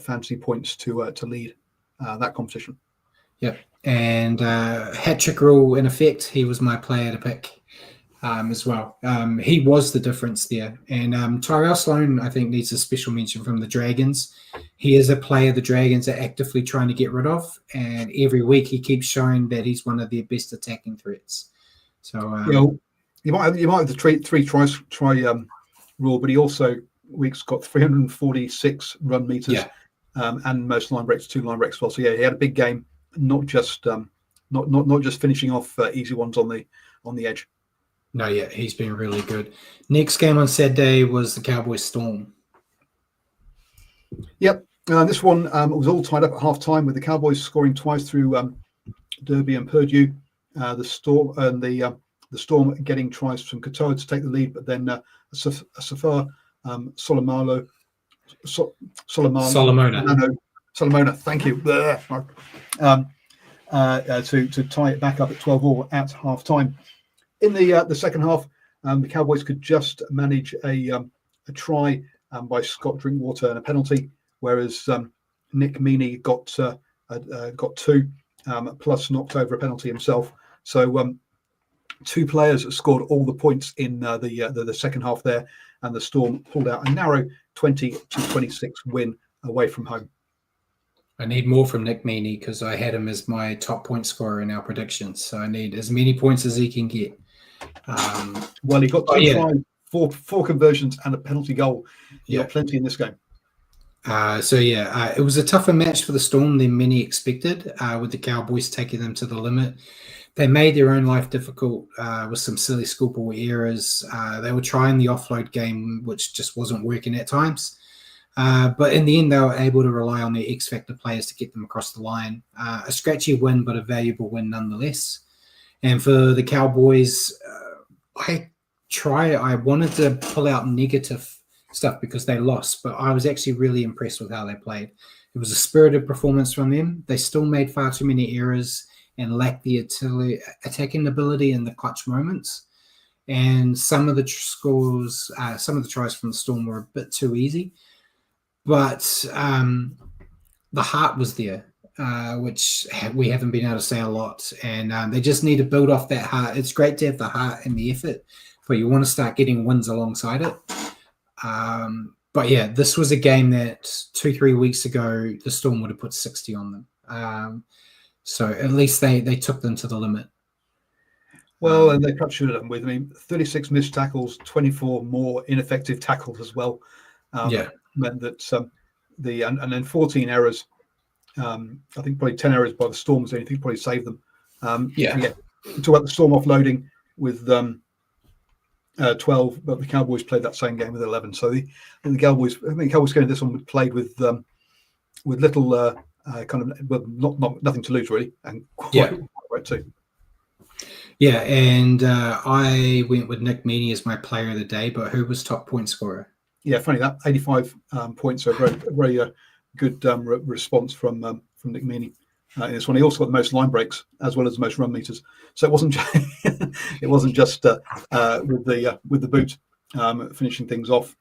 fantasy points to lead that competition. Yep, and hat trick rule in effect. He was my player to pick as well. He was the difference there. And Tyrell Sloan, I think, needs a special mention from the Dragons. He is a player the Dragons are actively trying to get rid of, and every week he keeps showing that he's one of their best attacking threats. So you might have the three try rule, but he also Weeks got 346 run meters, and most line breaks, 2 line breaks as well. So yeah, he had a big game, not just finishing off easy ones on the edge. No, yeah, he's been really good. Next game on Saturday was the Cowboys Storm. Yep, this one was all tied up at half time with the Cowboys scoring twice through Derby and Purdue. The Storm getting tries from Katoa to take the lead, but then Safar Solomona. Thank you. To tie it back up at 12-all at half time. In the second half, the Cowboys could just manage a try by Scott Drinkwater and a penalty, whereas Nick Meaney got 2 plus knocked over a penalty himself. So 2 players scored all the points in the second half there, and the Storm pulled out a narrow 20-26 win away from home. I need more from Nick Meaney, because I had him as my top point scorer in our predictions. So I need as many points as he can get. Well, he got 2 tries, 4 conversions, and a penalty goal. He got plenty in this game. It was a tougher match for the Storm than many expected, with the Cowboys taking them to the limit. They made their own life difficult with some silly schoolboy errors. They were trying the offload game, which just wasn't working at times. But in the end, they were able to rely on their X-Factor players to get them across the line. A scratchy win, but a valuable win nonetheless. And for the Cowboys, I wanted to pull out negative stuff because they lost, but I was actually really impressed with how they played. It was a spirited performance from them. They still made far too many errors and lacked the attacking ability in the clutch moments. And some of the scores, some of the tries from the Storm were a bit too easy, but the heart was there, which we haven't been able to say a lot. And they just need to build off that heart. It's great to have the heart and the effort, but you want to start getting wins alongside it. But yeah, this was a game that 2-3 weeks ago, the Storm would have put 60 on them. So at least they took them to the limit. Well, and they perhaps should have done with, 36 missed tackles, 24 more ineffective tackles as well. Meant that and then 14 errors. I think probably 10 errors by the Storm was the only thing probably saved them. We talk about the Storm offloading with 12, but the Cowboys played that same game with 11. So the Cowboys, I think the Cowboys going this one played with little nothing to lose really, and quite too. Yeah, and I went with Nick Meaney as my player of the day, but who was top point scorer? Yeah, funny that 85 points. So very good response from Nick Meaney in this one. He also got the most line breaks as well as the most run meters. So it wasn't just with the boot finishing things off.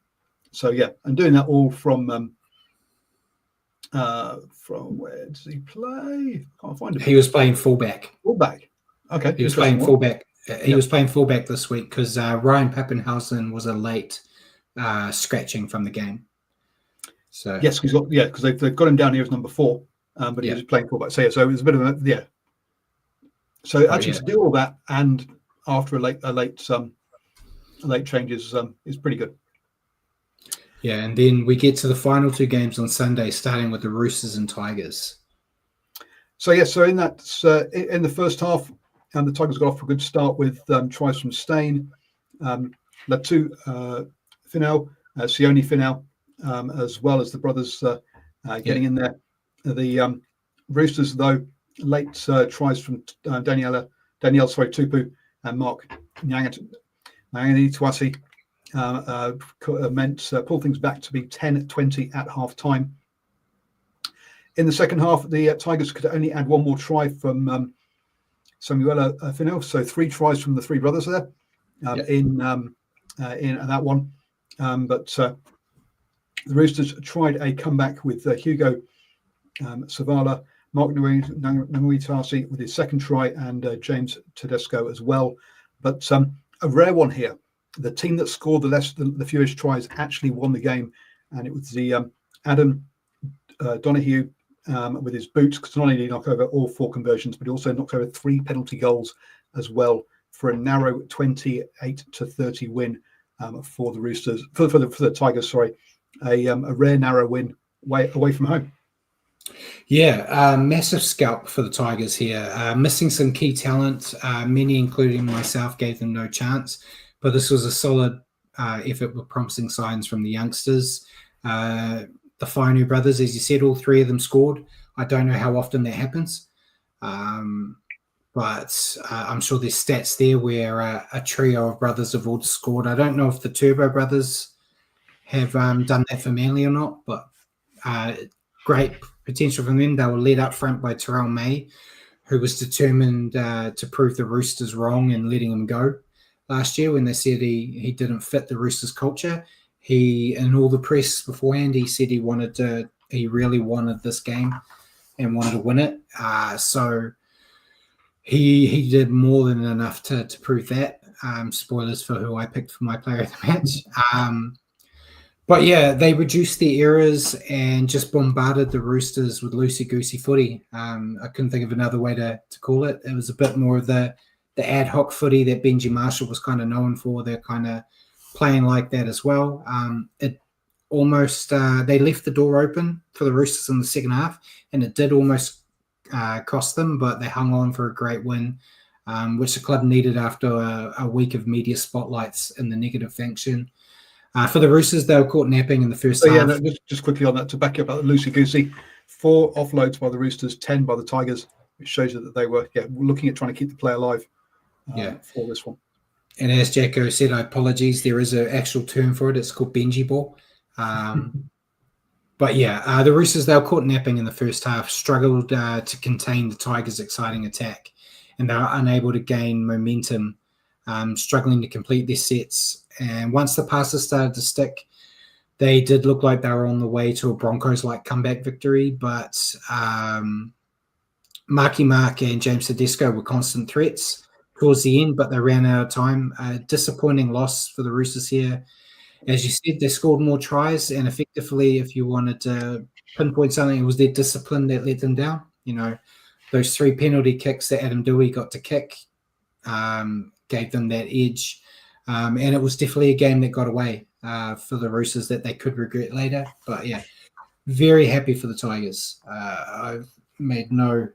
So yeah, and doing that all from where does he play? I can't find him. He was playing fullback. Fullback. Okay. He was playing fullback. He was playing fullback this week because Ryan Pappenhausen was a late scratching from the game. So yes, because they've got him down here as number 4, but he was playing fullback. So so it was a bit of So actually to do all that and after a late change is pretty good. Yeah, and then we get to the final 2 games on Sunday, starting with the Roosters and Tigers. So in that in the first half, the Tigers got off a good start with tries from Stain, Latu Finau, Sione Finau, as well as the brothers getting in there. The Roosters, though, late tries from Danielle Tupu and Mark Nyangani Tuasi meant pull things back to be 10-20 at half time. In the second half, the Tigers could only add one more try from Samuela Finau, so 3 tries from the 3 brothers there in that one. But the Roosters tried a comeback with Hugo Savala, Mark Nanguitasi with his second try, and James Tedesco as well. But a rare one here. The team that scored the fewest tries actually won the game, and it was the Adam Donahue with his boots, because not only did he knock over all 4 conversions, but he also knocked over 3 penalty goals as well for a narrow 28-30 win for the Roosters, for the Tigers. Sorry, a rare narrow win away from home. Yeah, massive scalp for the Tigers here. Missing some key talent. Many, including myself, gave them no chance. But this was a solid effort with promising signs from the youngsters. The Fainu brothers, as you said, all 3 of them scored. I don't know how often that happens. But I'm sure there's stats there where a trio of brothers have all scored. I don't know if the Turbo brothers have done that for Manly or not, but great potential from them. They were led up front by Terrell May, who was determined to prove the Roosters wrong and letting him go last year when they said he didn't fit the Roosters culture. He, in all the press beforehand, he said he really wanted this game and wanted to win it. So he did more than enough to prove that. Spoilers for who I picked for my player of the match. But yeah, they reduced the errors and just bombarded the Roosters with loosey-goosey footy. I couldn't think of another way to call it. It was a bit more of the ad hoc footy that Benji Marshall was kind of known for. They're kind of playing like that as well. It almost they left the door open for the Roosters in the second half, and it did almost cost them, but they hung on for a great win, which the club needed after a week of media spotlights in the negative faction. For the Roosters, they were caught napping in the first half. Yeah, just quickly on that, to back up about the loosey-goosey, 4 offloads by the Roosters, 10 by the Tigers, which shows you that they were looking at trying to keep the play alive for this one. And as Jacko said, I apologies. There is an actual term for it. It's called Benji ball. But yeah, the Roosters, they were caught napping in the first half, struggled to contain the Tigers' exciting attack, and they were unable to gain momentum, struggling to complete their sets. And once the passes started to stick, they did look like they were on the way to a Broncos-like comeback victory, but Marky Mark and James Tedesco were constant threats towards the end, but they ran out of time. Disappointing loss for the Roosters here. As you said, they scored more tries, and effectively, if you wanted to pinpoint something, it was their discipline that let them down. You know, those 3 penalty kicks that Adam Dewey got to kick gave them that edge. And it was definitely a game that got away for the Roosters that they could regret later. But yeah, very happy for the Tigers. I've made no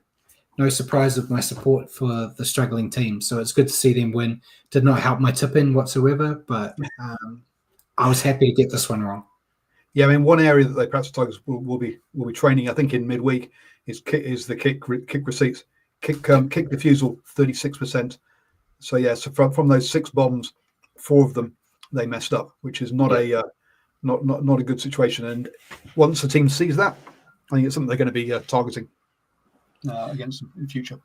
surprise of my support for the struggling team. So it's good to see them win. Did not help my tip in whatsoever, but I was happy to get this one wrong. Yeah, I mean, one area that perhaps the Tigers will be training, I think, in midweek is the kick receipts, kick refusal, 36%. So yeah, so from those 6 bombs, 4 of them they messed up, which is not a good situation. And once the team sees that, I think it's something they're going to be targeting against them in future.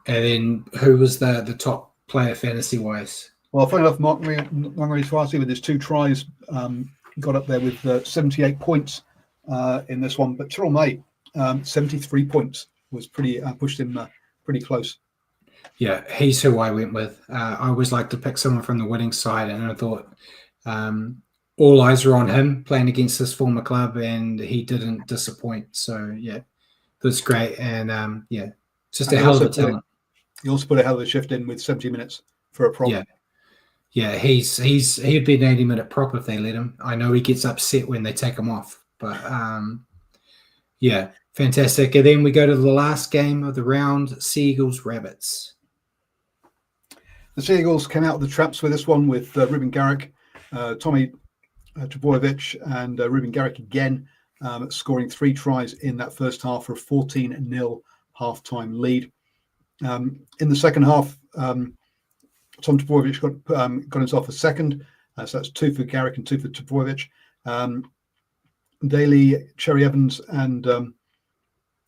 And then who was the top player fantasy wise? Well, funny enough, Mark Tuasi with his 2 tries got up there with 78 points in this one. But Tyrrell May, 73 points was pretty pushed him pretty close. Yeah, he's who I went with. I always like to pick someone from the winning side, and I thought all eyes were on him playing against his former club, and he didn't disappoint. So yeah, it was great, and just a hell of a talent. He also put a hell of a shift in with 70 minutes for a prop. Yeah, he'd be an 80-minute prop if they let him. I know he gets upset when they take him off, but yeah, fantastic. And then we go to the last game of the round: Seagulls Rabbits. The Seagulls came out of the traps with this one with Ruben Garrick, Tommy Trbojevic, and Ruben Garrick again, scoring 3 tries in that first half for a 14-0 halftime lead. In the second half, Tom Trbojevic got himself a second, so that's 2 for Garrick and 2 for Trbojevic. Daly, Cherry Evans, and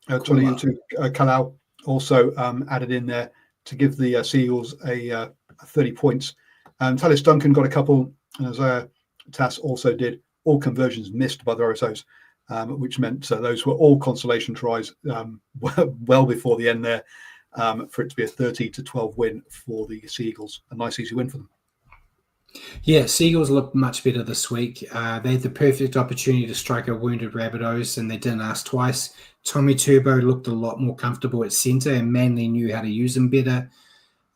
Toliutu Kalau also added in there to give the Seagulls a 30 points. Talis Duncan got a couple, and Isaiah Tass also did. All conversions missed by the RSOs, which meant those were all consolation tries well before the end there. For it to be a 30-12 win for the Seagulls. A nice, easy win for them. Yeah, Seagulls looked much better this week. They had the perfect opportunity to strike a wounded Rabbitohs, and they didn't ask twice. Tommy Turbo looked a lot more comfortable at centre, and Manly knew how to use him better,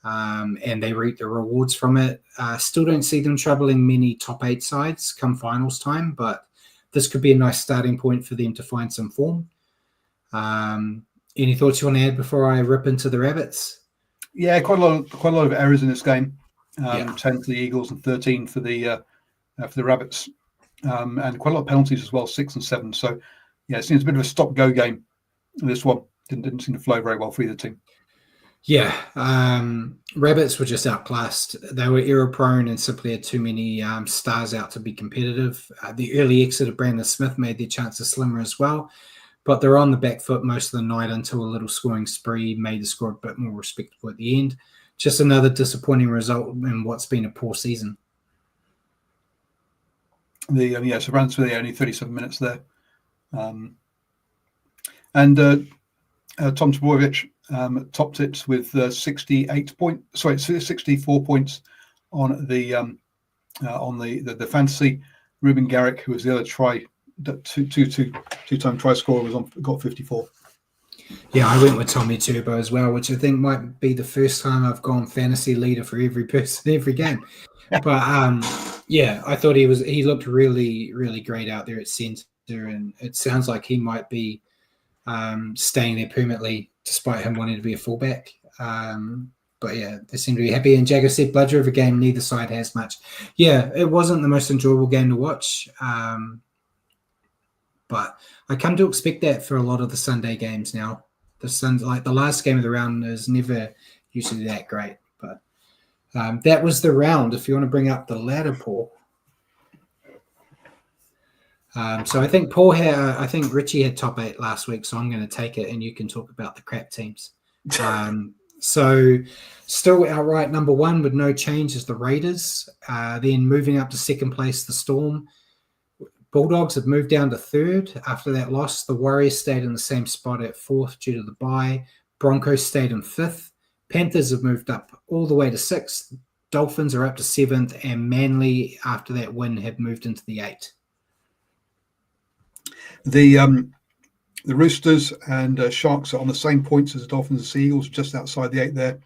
and they reaped the rewards from it. Still don't see them troubling many top 8 sides come finals time, but this could be a nice starting point for them to find some form. Any thoughts you want to add before I rip into the Rabbits? Yeah, quite a lot of errors in this game. 10 for the Eagles and 13 for the Rabbits, and quite a lot of penalties as well, 6 and 7. So yeah, it seems a bit of a stop-go game. This one didn't seem to flow very well for either team. Yeah, Rabbits were just outclassed. They were error-prone and simply had too many stars out to be competitive. The early exit of Brandon Smith made their chances slimmer as well. But they're on the back foot most of the night until a little scoring spree made the score a bit more respectable at the end. Just another disappointing result in what's been a poor season. So ran through only 37 minutes there. And Tom Trbojevic topped it with 64 points on the fantasy. Ruben Garrick, who was the other two-time try scorer, got 54. Yeah, I went with Tommy Turbo as well, which I think might be the first time I've gone fantasy leader for every person every game. But I thought he looked really, really great out there at centre, and it sounds like he might be staying there permanently, despite him wanting to be a fullback. But yeah, they seem to be happy. And Jagger said, bludger of a game, neither side has much. Yeah, it wasn't the most enjoyable game to watch. But I come to expect that for a lot of the Sunday games now. The last game of the round is never usually that great. But That was the round. If you want to bring up the ladder, Paul. So I think Richie had top 8 last week, so I'm going to take it, and you can talk about the crap teams. So still outright number 1 with no change is the Raiders. Then moving up to second place, the Storm. Bulldogs have moved down to 3rd after that loss. The Warriors stayed in the same spot at 4th due to the bye. Broncos stayed in 5th. Panthers have moved up all the way to 6th. Dolphins are up to 7th, and Manly, after that win, have moved into the 8th. The Roosters and Sharks are on the same points as the Dolphins and Seagulls, just outside the 8 there.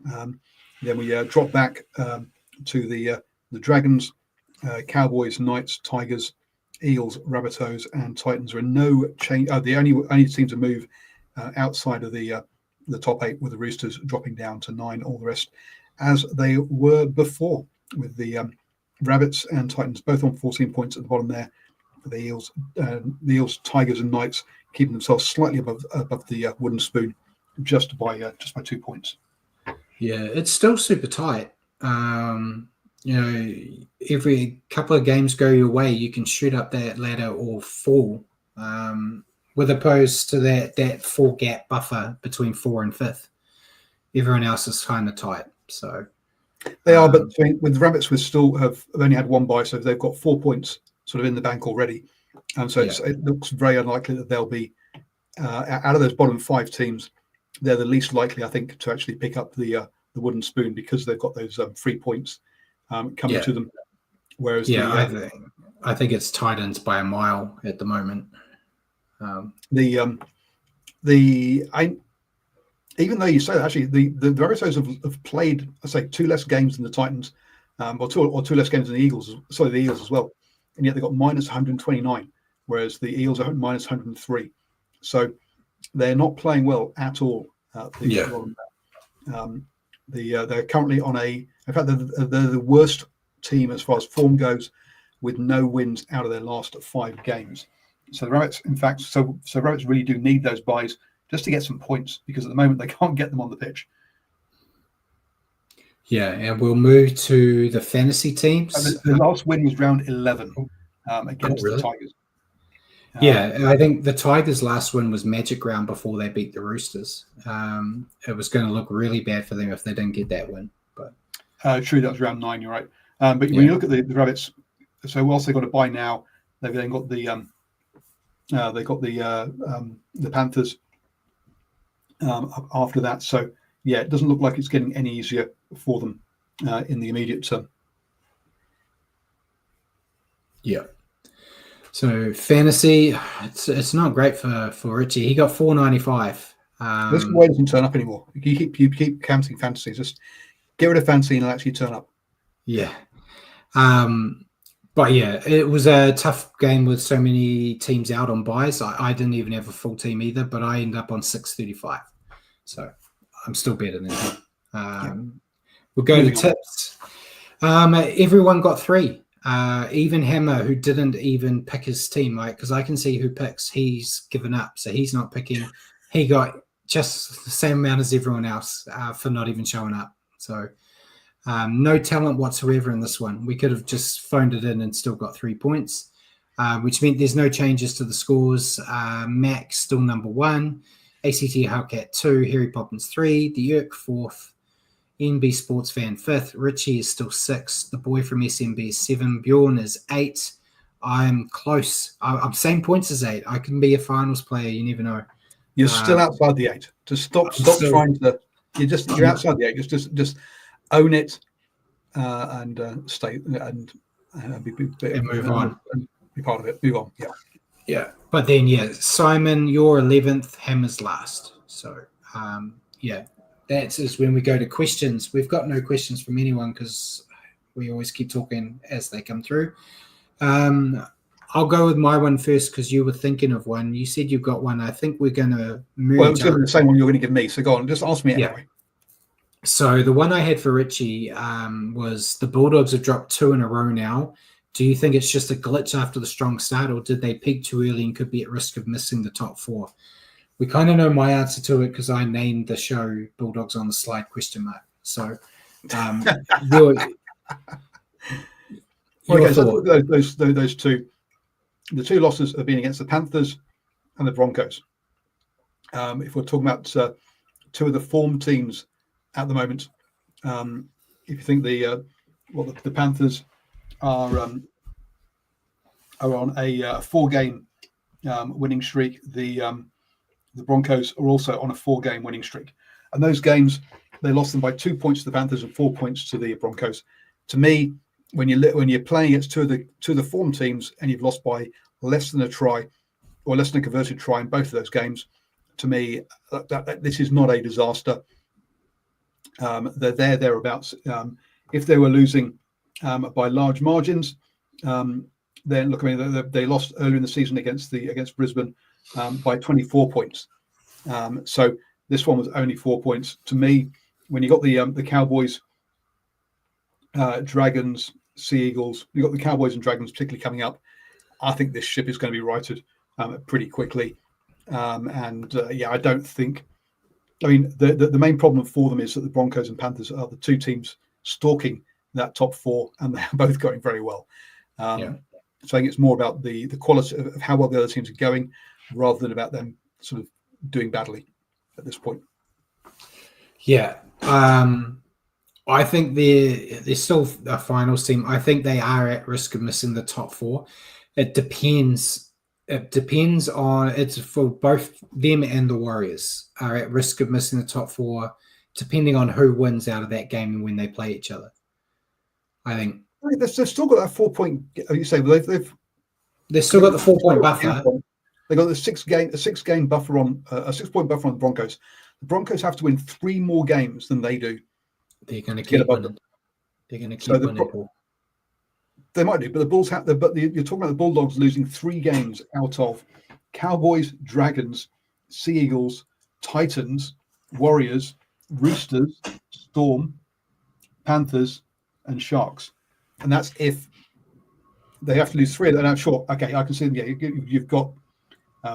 Then we drop back to the Dragons, Cowboys, Knights, Tigers, Eels, Rabbitohs, and Titans are in no change. The only team to move outside of the top 8 with the Roosters dropping down to 9. All the rest as they were before, with the Rabbits and Titans both on 14 points at the bottom there. The Eels, Tigers, and Knights keeping themselves slightly above the wooden spoon, just by 2 points. Yeah, it's still super tight. Every couple of games go your way, you can shoot up that ladder or fall. With opposed to that 4 gap buffer between 4 and 5th, everyone else is kind of tight. So they are, but with the Rabbits, we still have only had 1 bye, so they've got 4 points sort of in the bank already, and so it looks very unlikely that they'll be out of those bottom 5 teams. They're the least likely, I think, to actually pick up the wooden spoon, because they've got those 3 points coming to them. Whereas I think it's Titans by a mile at the moment. Even though you say that, actually the Rabbitohs have played, I say, 2 less games than the Titans, or two less games than the Eagles. Sorry, the Eagles as well. And yet they got minus 129, whereas the Eels are minus 103. So they're not playing well at all. They're currently on in fact, they're the worst team as far as form goes, with no wins out of their last 5 games. So the Rabbits, in fact, so Rabbits really do need those byes just to get some points, because at the moment they can't get them on the pitch. Yeah, and we'll move to the fantasy teams. The last win was round 11 against the Tigers. I think the Tigers' last win was Magic Round before they beat the Roosters. It was going to look really bad for them if they didn't get that win. But true, that was round 9. You're right. But when you look at the Rabbits, so whilst they've got a bye now, they've then got the Panthers after that. So yeah, it doesn't look like it's getting any easier for them in the immediate term. Yeah. So fantasy, it's not great for Richie. He got 495. This way doesn't turn up anymore. You keep counting fantasy. Just get rid of fantasy and it'll actually turn up. Yeah. But yeah, it was a tough game with so many teams out on buys. I didn't even have a full team either, but I ended up on 635. So I'm still better than him. We'll go to tips. Everyone got 3. Even Hammer, who didn't even pick his team, right? Because I can see who picks. He's given up, so he's not picking. He got just the same amount as everyone else for not even showing up. So no talent whatsoever in this one. We could have just phoned it in and still got 3 points, which meant there's no changes to the scores. Mac still number 1, ACT Hellcat 2, Harry Poppins 3, The Yerk 4th, NB Sports Fan 5th, Richie is still 6th, the boy from SMB is 7, Bjorn is 8. I'm close. I'm same points as 8. I can be a finals player. You never know. You're still outside the 8. Just stop trying to. You're outside the 8. Just own it and stay and move on and be part of it. Move on. Yeah. But then Simon, you're 11th. Hammer's last. So that is when we go to questions. We've got no questions from anyone because we always keep talking as they come through. I'll go with my one first because you were thinking of one. You said you've got one. I think we're going to merge. Well, it's going to be the same one you're going to give me. So go on, just ask me anyway. So the one I had for Richie was the Bulldogs have dropped 2 in a row now. Do you think it's just a glitch after the strong start, or did they peak too early and could be at risk of missing the top 4? We kind of know my answer to it because I named the show Bulldogs on the Slide ? So Your Okay, so thought? those two, the two losses have been against the Panthers and the Broncos. If we're talking about two of the form teams at the moment, if you think the Panthers are on a 4-game winning streak, the Broncos are also on a 4-game winning streak, and those games they lost them by 2 points to the Panthers and 4 points to the Broncos. To me, when you're playing against two of the form teams and you've lost by less than a try or less than a converted try in both of those games, to me that this is not a disaster. They're thereabouts. If they were losing by large margins, then look, I mean, they lost earlier in the season against Brisbane by 24 points. So this one was only 4 points. To me, when you got the Cowboys, Dragons, Sea Eagles, you got the Cowboys and Dragons particularly coming up, I think this ship is going to be righted pretty quickly. I don't think. I mean, the main problem for them is that the Broncos and Panthers are the two teams stalking that top 4, and they're both going very well. So I think it's more about the quality of how well the other teams are going, rather than about them sort of doing badly at this point. Yeah. I think they're still a finals team. I think they are at risk of missing the top 4. It depends. It depends on, it's for both them and the Warriors are at risk of missing the top 4, depending on who wins out of that game and when they play each other. I think they've still got that 4-point. You say they've still got the 4-point buffer. They got the 6-game buffer on a 6-point buffer on the Broncos. The Broncos have to win 3 more games than they do. They're going to keep winning. They're going to keep winning. They might do, but the Bulls have. You're talking about the Bulldogs losing 3 games out of Cowboys, Dragons, Sea Eagles, Titans, Warriors, Roosters, Storm, Panthers, and Sharks, and that's if they have to lose 3 of them. And I'm sure. Okay, I can see them. Yeah, you've got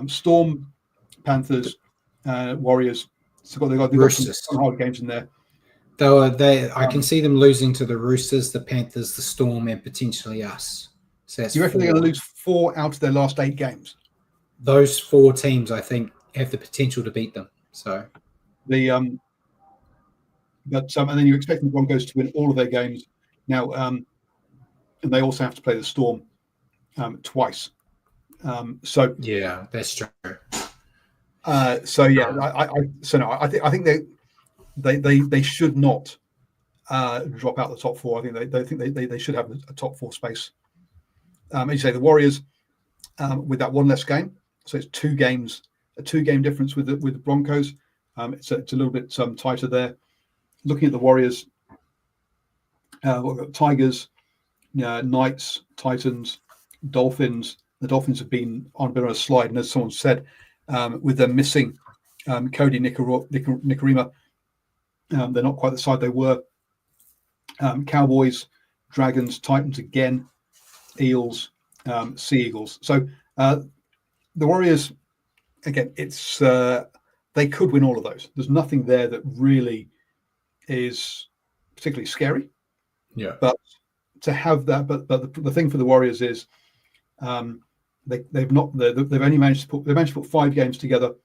Storm, Panthers, Warriors. So they've got some hard games in there. I can see them losing to the Roosters, the Panthers, the Storm, and potentially us. So you reckon 4. They're going to lose 4 out of their last 8 games? Those 4 teams, I think, have the potential to beat them. So and then you're expecting the Broncos to win all of their games now, and they also have to play the Storm twice. So yeah, that's true. I think they should not drop out the top 4. I think they should have a top 4 space. As you say, the Warriors with that 1 less game, so it's 2 games, a 2-game difference with the Broncos. It's a little bit tighter there. Looking at the Warriors, we've got Tigers, Knights, Titans, Dolphins. The Dolphins have been on a slide, and as someone said, with them missing Cody Nikorima, they're not quite the side they were. Cowboys, Dragons, Titans again, Eels, Sea Eagles. So the Warriors, again, it's they could win all of those. There's nothing there that really is particularly scary. Yeah. But to have that, but the thing for the Warriors is they've only managed to put 5 games together.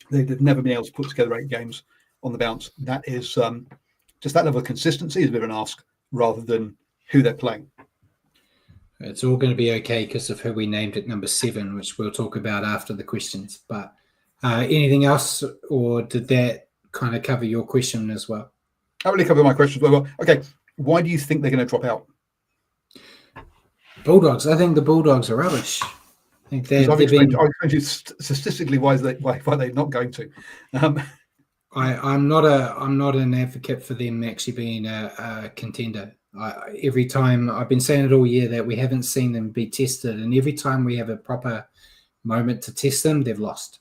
They've never been able to put together 8 games on the bounce. That is just that level of consistency is a bit of an ask rather than who they're playing. It's all going to be okay because of who we named at number 7, which we'll talk about after the questions. But anything else, or did that kind of cover your question as well? That really covered my question as well. Okay, why do you think they're going to drop out? Bulldogs. I think the Bulldogs are rubbish. I think I've explained you statistically why they're not going to. I'm not an advocate for them actually being a contender. Every time I've been saying it all year that we haven't seen them be tested, and every time we have a proper moment to test them, they've lost.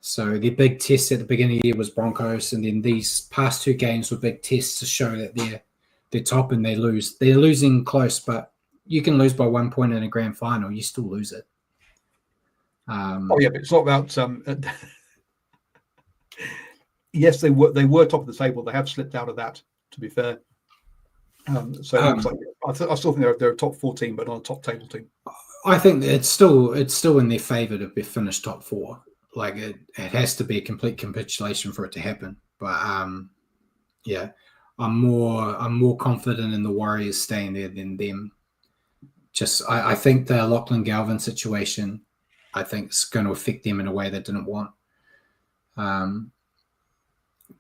So their big test at the beginning of the year was Broncos, and then these past 2 games were big tests to show that they're top, and they lose. They're losing close, but you can lose by 1 point in a grand final, you still lose it. But it's not about yes, they were top of the table. They have slipped out of that, to be fair. So it looks like I still think they're a top 4 team, but not a top table team. I think it's still in their favour to be finished top 4. Like it has to be a complete capitulation for it to happen. But yeah, I'm more confident in the Warriors staying there than them. Just I think the Lachlan Galvin situation, I think, is going to affect them in a way they didn't want.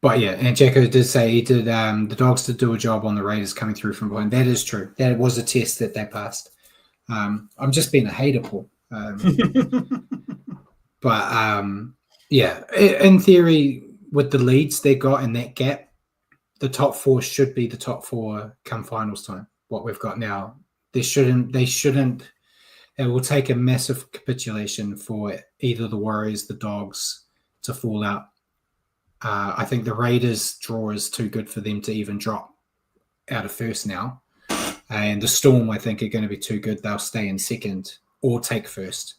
But yeah, and Jacko did say he did. The Dogs did do a job on the Raiders coming through from behind. That is true. That was a test that they passed. I'm just being a hater, Paul. But yeah, in theory, with the leads they got in that gap, the top 4 should be the top 4 come finals time. What we've got now, they shouldn't. It will take a massive capitulation for either the Warriors, the Dogs, to fall out. I think the Raiders' draw is too good for them to even drop out of first now. And the Storm, I think, are going to be too good. They'll stay in second or take first.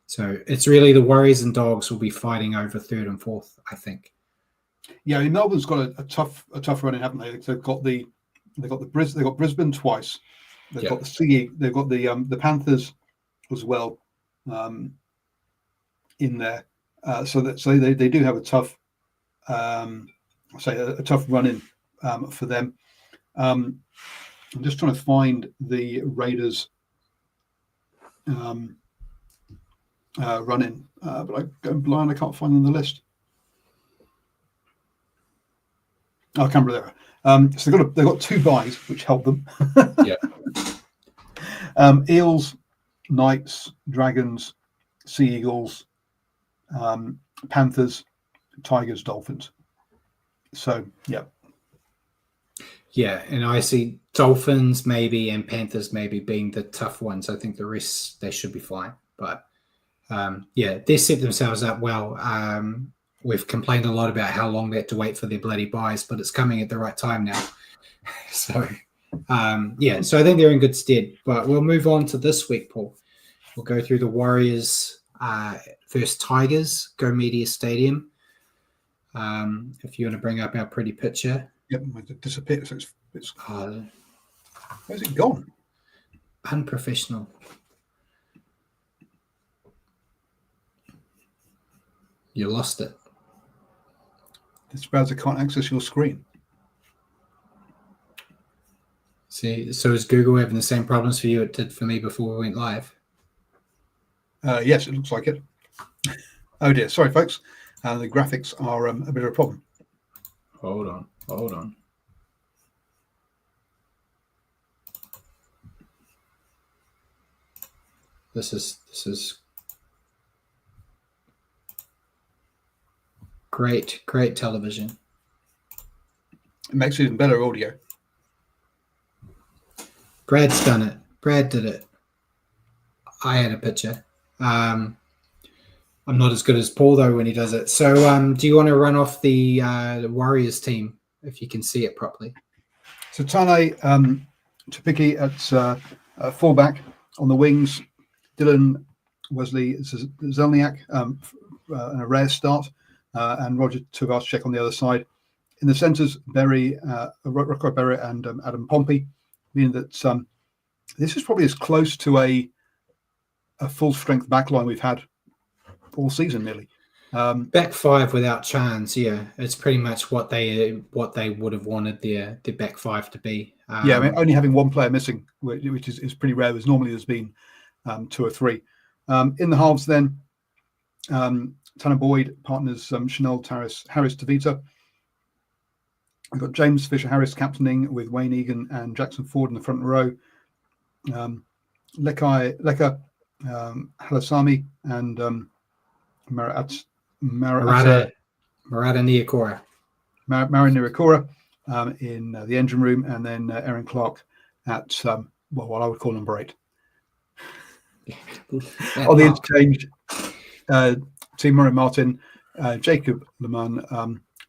So it's really the Warriors and Dogs will be fighting over third and fourth, I think. Yeah, I mean, Melbourne's got a tough run in, haven't they? They've got Brisbane twice. They've got the Sea. They've got the Panthers as well in there. So they do have a tough. A tough run in for them. I'm just trying to find the Raiders run in, but I'm going blind. I can't find them on the list. Oh, Canberra there. So they've got 2 byes, which help them. Yeah. Eels, Knights, Dragons, Sea Eagles, Panthers, Tigers, Dolphins. So yeah, and I see Dolphins maybe and Panthers maybe being the tough ones. I think the rest they should be fine. But yeah, they set themselves up well. We've complained a lot about how long they had to wait for their bloody buys, but it's coming at the right time now. So yeah, so I think they're in good stead. But we'll move on to this week, Paul. We'll go through the Warriors versus Tigers, Go Media Stadium. If you want to bring up our pretty picture. Yep, it disappeared. So it's where's it gone? Unprofessional. You lost it. This browser can't access your screen. See, so is Google having the same problems for you it did for me before we went live? Yes, it looks like it. Oh dear, sorry folks. The graphics are a bit of a problem. Hold on. This is great television. It makes it even better audio. Brad's done it. Brad did it. I had a picture. I'm not as good as Paul though when he does it. So do you want to run off the Warriors team if you can see it properly? So Tane Tupiki at fullback. On the wings, Dylan Wesley Zelniak in a rare start, and Roger Tuvascek on the other side. In the centres, Rocco Berry and Adam Pompey, meaning that this is probably as close to a full strength backline we've had all season nearly. Back 5 without chance, yeah. It's pretty much what they would have wanted their back 5 to be. Yeah, I mean, only having one player missing, which is pretty rare, as normally there's been 2 or 3. In the halves then, Tanner Boyd partners Chanel Harris DeVita. We've got James Fisher-Harris captaining with Wayne Egan and Jackson Ford in the front row. Leka Halasami and Marata Niokora. Marin Niokora in the engine room, and then Aaron Clark at what I would call number 8. On the interchange, Timur Martin, Jacob Leman,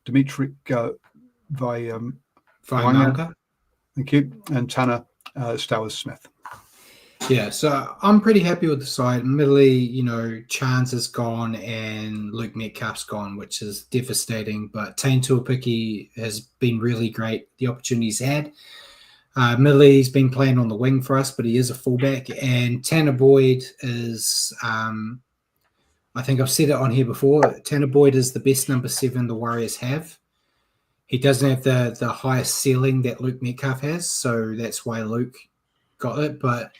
Dimitri Vaimanga, thank you, and Tanner Stowers Smith. Yeah, so I'm pretty happy with the side. Admittedly, Chance is gone and Luke Metcalf's gone, which is devastating. But Tane Tuapiki has been really great. The opportunities had. Admittedly, he's been playing on the wing for us, but he is a fullback. And Tanner Boyd is, I think I've said it on here before, Tanner Boyd is the best number 7 the Warriors have. He doesn't have the highest ceiling that Luke Metcalf has, so that's why Luke got it. But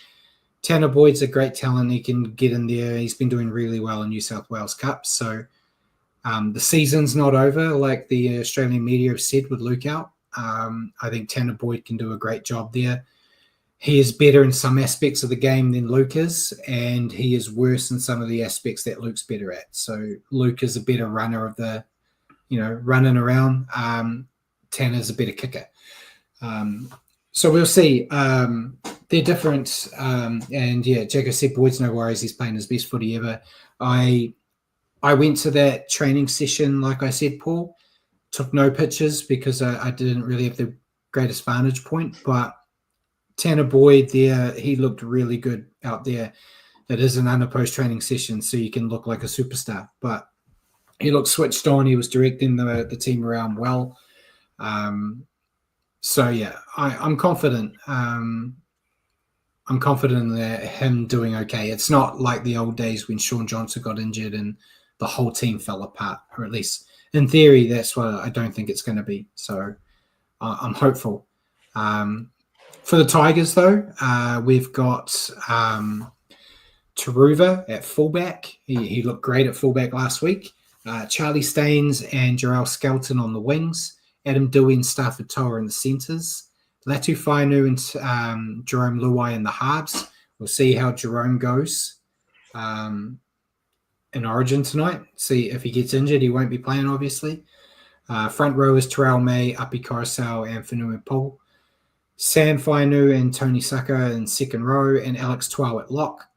Tanner Boyd's a great talent. He can get in there. He's been doing really well in New South Wales Cup. So the season's not over, like the Australian media have said with Luke out. I think Tanner Boyd can do a great job there. He is better in some aspects of the game than Luke is, and he is worse in some of the aspects that Luke's better at. So Luke is a better runner of the, running around. Tanner's a better kicker. So we'll see. They're different. And yeah, Jacko said Boyd's no worries. He's playing his best footy ever. I went to that training session, like I said, Paul. Took no pictures because I didn't really have the greatest vantage point. But Tanner Boyd there, he looked really good out there. It is an unopposed training session, so you can look like a superstar. But he looked switched on. He was directing the team around well. So yeah, I'm confident. I'm confident in him doing okay. It's not like the old days when Sean Johnson got injured and the whole team fell apart, or at least in theory, that's what I don't think it's going to be. So I'm hopeful. For the Tigers, though, we've got Taruva at fullback. He looked great at fullback last week. Charlie Staines and Jarrell Skelton on the wings. Adam Dewey and Stafford Toa in the centres. Latu Fainu and Jerome Luai in the halves. We'll see how Jerome goes in Origin tonight. See if he gets injured. He won't be playing, obviously. Front row is Terrell May, Api Coruscant, and Fanua Paul. Sam Fainu and Tony Saka in second row, and Alex Twal at lock.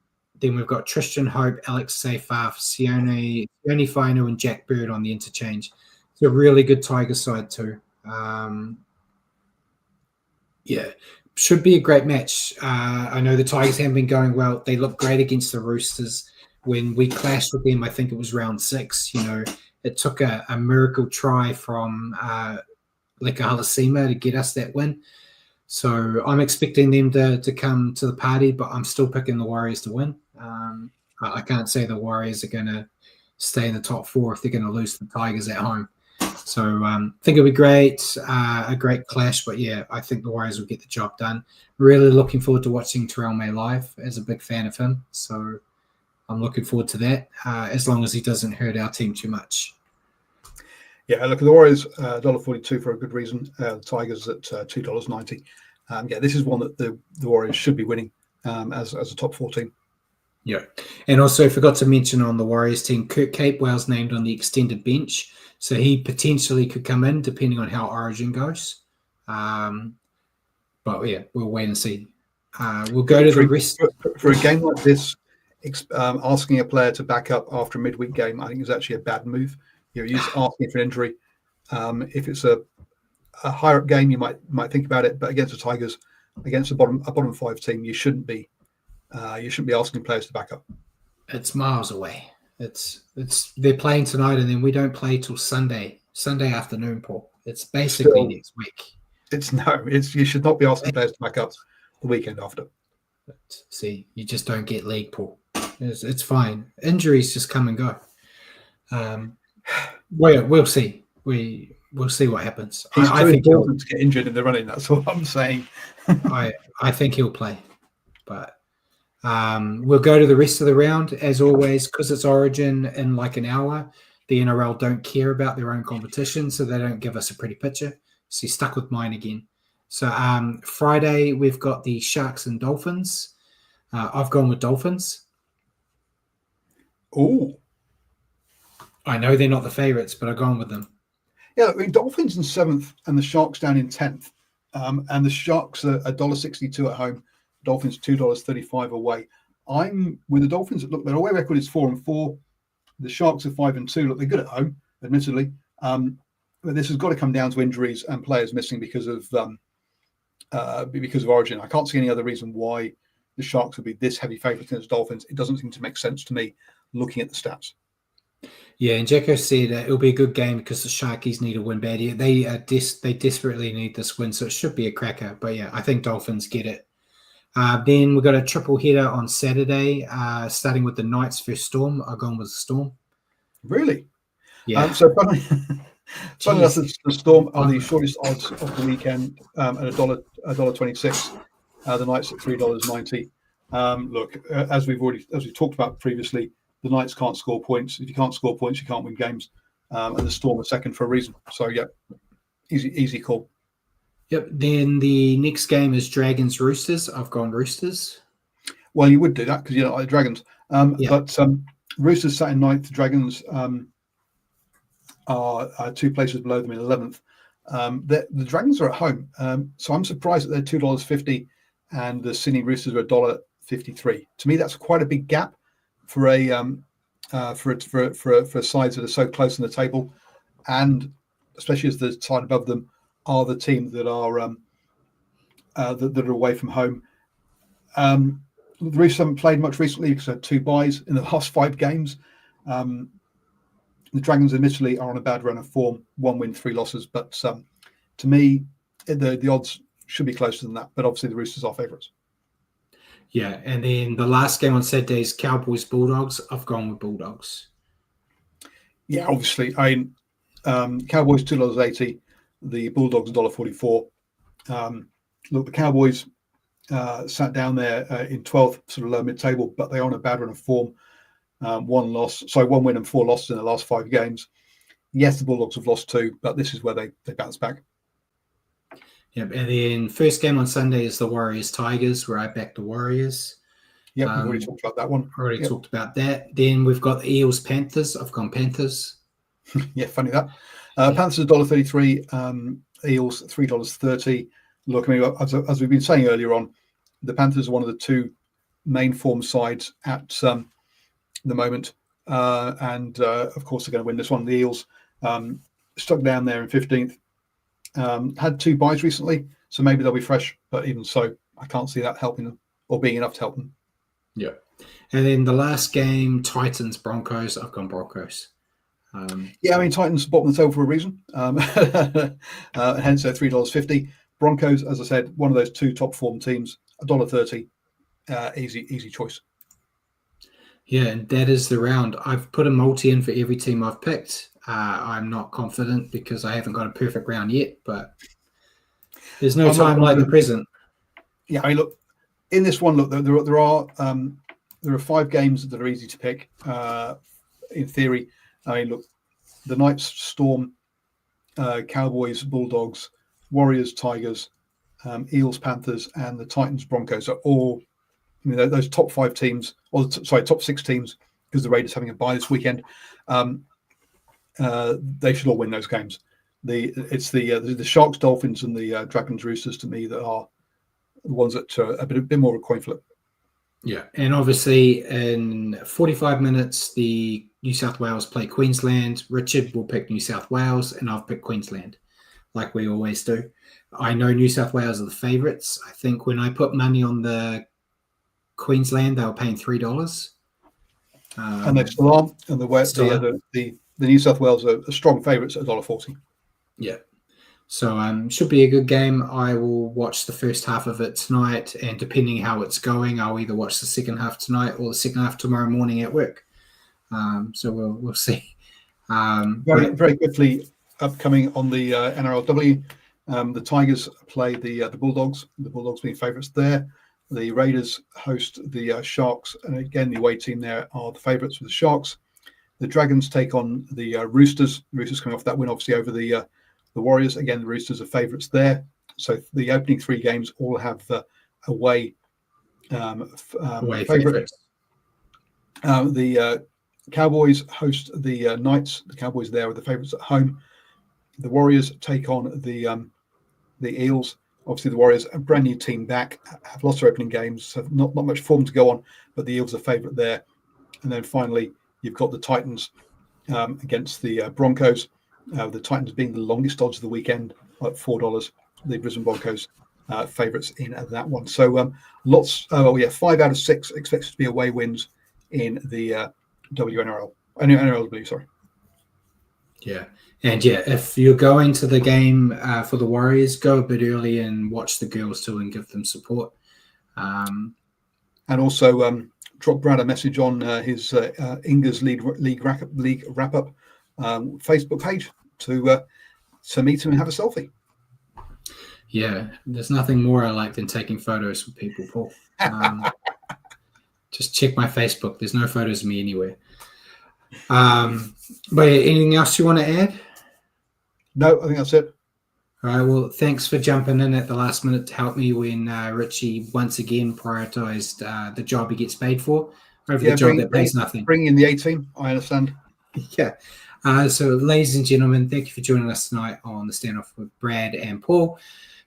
Then we've got Tristan Hope, Alex Seyfarth, Sione Fainu, and Jack Bird on the interchange. It's a really good Tiger side too. Yeah, should be a great match. I know the Tigers haven't been going well. They look great against the Roosters. When we clashed with them, I think it was round 6. It took a miracle try from Leka Halasima to get us that win. So I'm expecting them to come to the party, but I'm still picking the Warriors to win. I can't say the Warriors are going to stay in the top 4 if they're going to lose to the Tigers at home. So I think it'll be great, a great clash. But yeah, I think the Warriors will get the job done. Really looking forward to watching Terrell May live, as a big fan of him. So I'm looking forward to that, as long as he doesn't hurt our team too much. Yeah, look, the Warriors, $1.42 for a good reason. The Tigers at $2.90. Yeah, this is one that the Warriors should be winning as a top 4 team. Yeah, and also forgot to mention on the Warriors team, Kurt Capewell's named on the extended bench, so he potentially could come in depending on how Origin goes. But yeah, we'll wait and see. We'll go to the rest. For a game like this, asking a player to back up after a midweek game, I think is actually a bad move. You're just asking for an injury. If it's a higher up game, you might think about it. But against the Tigers, against a bottom 5 team, you shouldn't be asking players to back up. It's miles away. They're playing tonight, and then we don't play till Sunday afternoon, Paul. It's basically next week. You should not be asking players to back up the weekend after. But see, you just don't get league, Paul. It's fine. Injuries just come and go. We'll see. We'll see what happens. I think he'll to get injured in the running. That's what I'm saying. I think he'll play, but we'll go to the rest of the round as always, because it's Origin in like an hour. The NRL don't care about their own competition, so they don't give us a pretty picture. So you're stuck with mine again. So Friday we've got the Sharks and Dolphins. I've gone with Dolphins. Oh. I know they're not the favourites, but I've gone with them. Yeah, I mean, Dolphins in 7th and the Sharks down in 10th. And the Sharks are $1.62 at home, Dolphins $2.35 away. I'm with the Dolphins. Look, their away record is 4-4. The Sharks are 5-2. Look, they're good at home, admittedly. But this has got to come down to injuries and players missing because of Origin. I can't see any other reason why the Sharks would be this heavy favourites against Dolphins. It doesn't seem to make sense to me looking at the stats. Yeah, and Jacko said it'll be a good game because the Sharkies need a win badly. They desperately need this win, so it should be a cracker. But yeah, I think Dolphins get it. Then we've got a triple header on Saturday, starting with the Knights versus Storm. I've gone with Storm. Really? Yeah. So funny enough, the Storm are the shortest odds of the weekend at $1.26. The Knights at $3.90. Look, as we talked about previously, the Knights can't score points. If you can't score points, you can't win games. And the Storm are second for a reason. So yeah, easy call. Yep. Then the next game is Dragons Roosters. I've gone Roosters. Well, you would do that because you don't like the Dragons. Yeah. But Roosters sat in ninth. The Dragons are 2 places below them in 11th. The Dragons are at home, so I'm surprised that they're $2.50 and the Sydney Roosters are $1.53. To me, that's quite a big gap for for sides that are so close on the table, and especially as the side above them are the team that are that are away from home. The Roosters haven't played much recently because they had 2 byes in the last 5 games. The Dragons admittedly are on a bad run of form, 1 win, 3 losses, but to me, the odds should be closer than that. But obviously, the Roosters are favourites. Yeah, and then the last game on Saturday is Cowboys Bulldogs. I've gone with Bulldogs. Yeah, obviously. Cowboys $2.80, the Bulldogs $1.44. Look, the Cowboys sat down there in 12th, sort of low mid-table, but they're on a bad run of form. 1 win and 4 losses in the last 5 games. Yes, the Bulldogs have lost 2, but this is where they bounce back. Yep, and then first game on Sunday is the Warriors Tigers, where I back the Warriors. Yeah, we've already talked about that one. Talked about that. Then we've got the Eels Panthers. I've gone Panthers. Yeah, funny that. Panthers $1.33, Eels $3.30. Look, I mean, as we've been saying earlier on, the Panthers are one of the 2 main form sides at the moment, and of course they're going to win this one. The Eels stuck down there in 15th. Had 2 byes recently, so maybe they'll be fresh. But even so, I can't see that helping them or being enough to help them. Yeah. And then the last game, Titans Broncos. I've gone Broncos. Yeah, I mean, Titans bottom of the table for a reason. Hence they're $3.50. Broncos, as I said, one of those 2 top form teams, $1.30. Easy choice. Yeah, and that is the round. I've put a multi in for every team I've picked. I'm not confident because I haven't got a perfect round yet, but there's no time like the present. Yeah, I mean, look, in this one, look, there are 5 games that are easy to pick. In theory, I mean, look, the Knights, Storm, Cowboys, Bulldogs, Warriors, Tigers, Eels, Panthers, and the Titans, Broncos are all. I mean, those top 5 teams, top 6 teams, because the Raiders having a bye this weekend. They should all win those games. It's the Sharks, Dolphins, and the Dragons, Roosters to me that are the ones that are a bit more of a coin flip. Yeah, and obviously in 45 minutes, the New South Wales play Queensland. Richard will pick New South Wales, and I'll pick Queensland, like we always do. I know New South Wales are the favourites. I think when I put money on the Queensland, they were paying $3. And they still are. And the New South Wales are strong favourites at $1.40. Yeah. So should be a good game. I will watch the first half of it tonight, and depending how it's going, I'll either watch the second half tonight or the second half tomorrow morning at work. So we'll see. Very quickly, upcoming on the NRLW, the Tigers play the Bulldogs. The Bulldogs being favourites there. The Raiders host the Sharks, and again, the away team there are the favourites with the Sharks. The Dragons take on the Roosters. The Roosters coming off that win, obviously, over the Warriors. Again, the Roosters are favourites there. So the opening 3 games all have away favourites. The Cowboys host the Knights. The Cowboys there are the favourites at home. The Warriors take on the Eels. Obviously, the Warriors, a brand new team back, have lost their opening games, have not much form to go on, but the Eels are favourite there. And then finally, you've got the Titans against the Broncos. The Titans being the longest odds of the weekend at $4. The Brisbane Broncos favourites in that one. So lots. 5 out of 6 expected to be away wins in the WNRL. NRLW, sorry. Yeah. And yeah, if you're going to the game for the Warriors, go a bit early and watch the girls too and give them support. And also drop Brad a message on his Inga's League wrap up Facebook page to meet him and have a selfie. Yeah, there's nothing more I like than taking photos with people, Paul. Just check my Facebook. There's no photos of me anywhere. But yeah, anything else you want to add? No, I think that's it. All right, well, thanks for jumping in at the last minute to help me when Richie once again prioritized the job he gets paid for over the job that pays nothing. Bring in the A-team, I understand. Yeah. So, ladies and gentlemen, thank you for joining us tonight on the Standoff with Brad and Paul.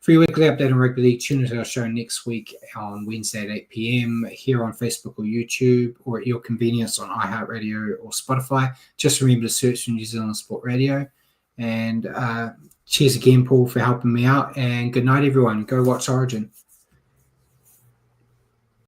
For your weekly update on rugby league, tune into our show next week on Wednesday at 8 p.m. here on Facebook or YouTube, or at your convenience on iHeartRadio or Spotify. Just remember to search for New Zealand Sport Radio. And cheers again, Paul, for helping me out. And good night, everyone. Go watch Origin.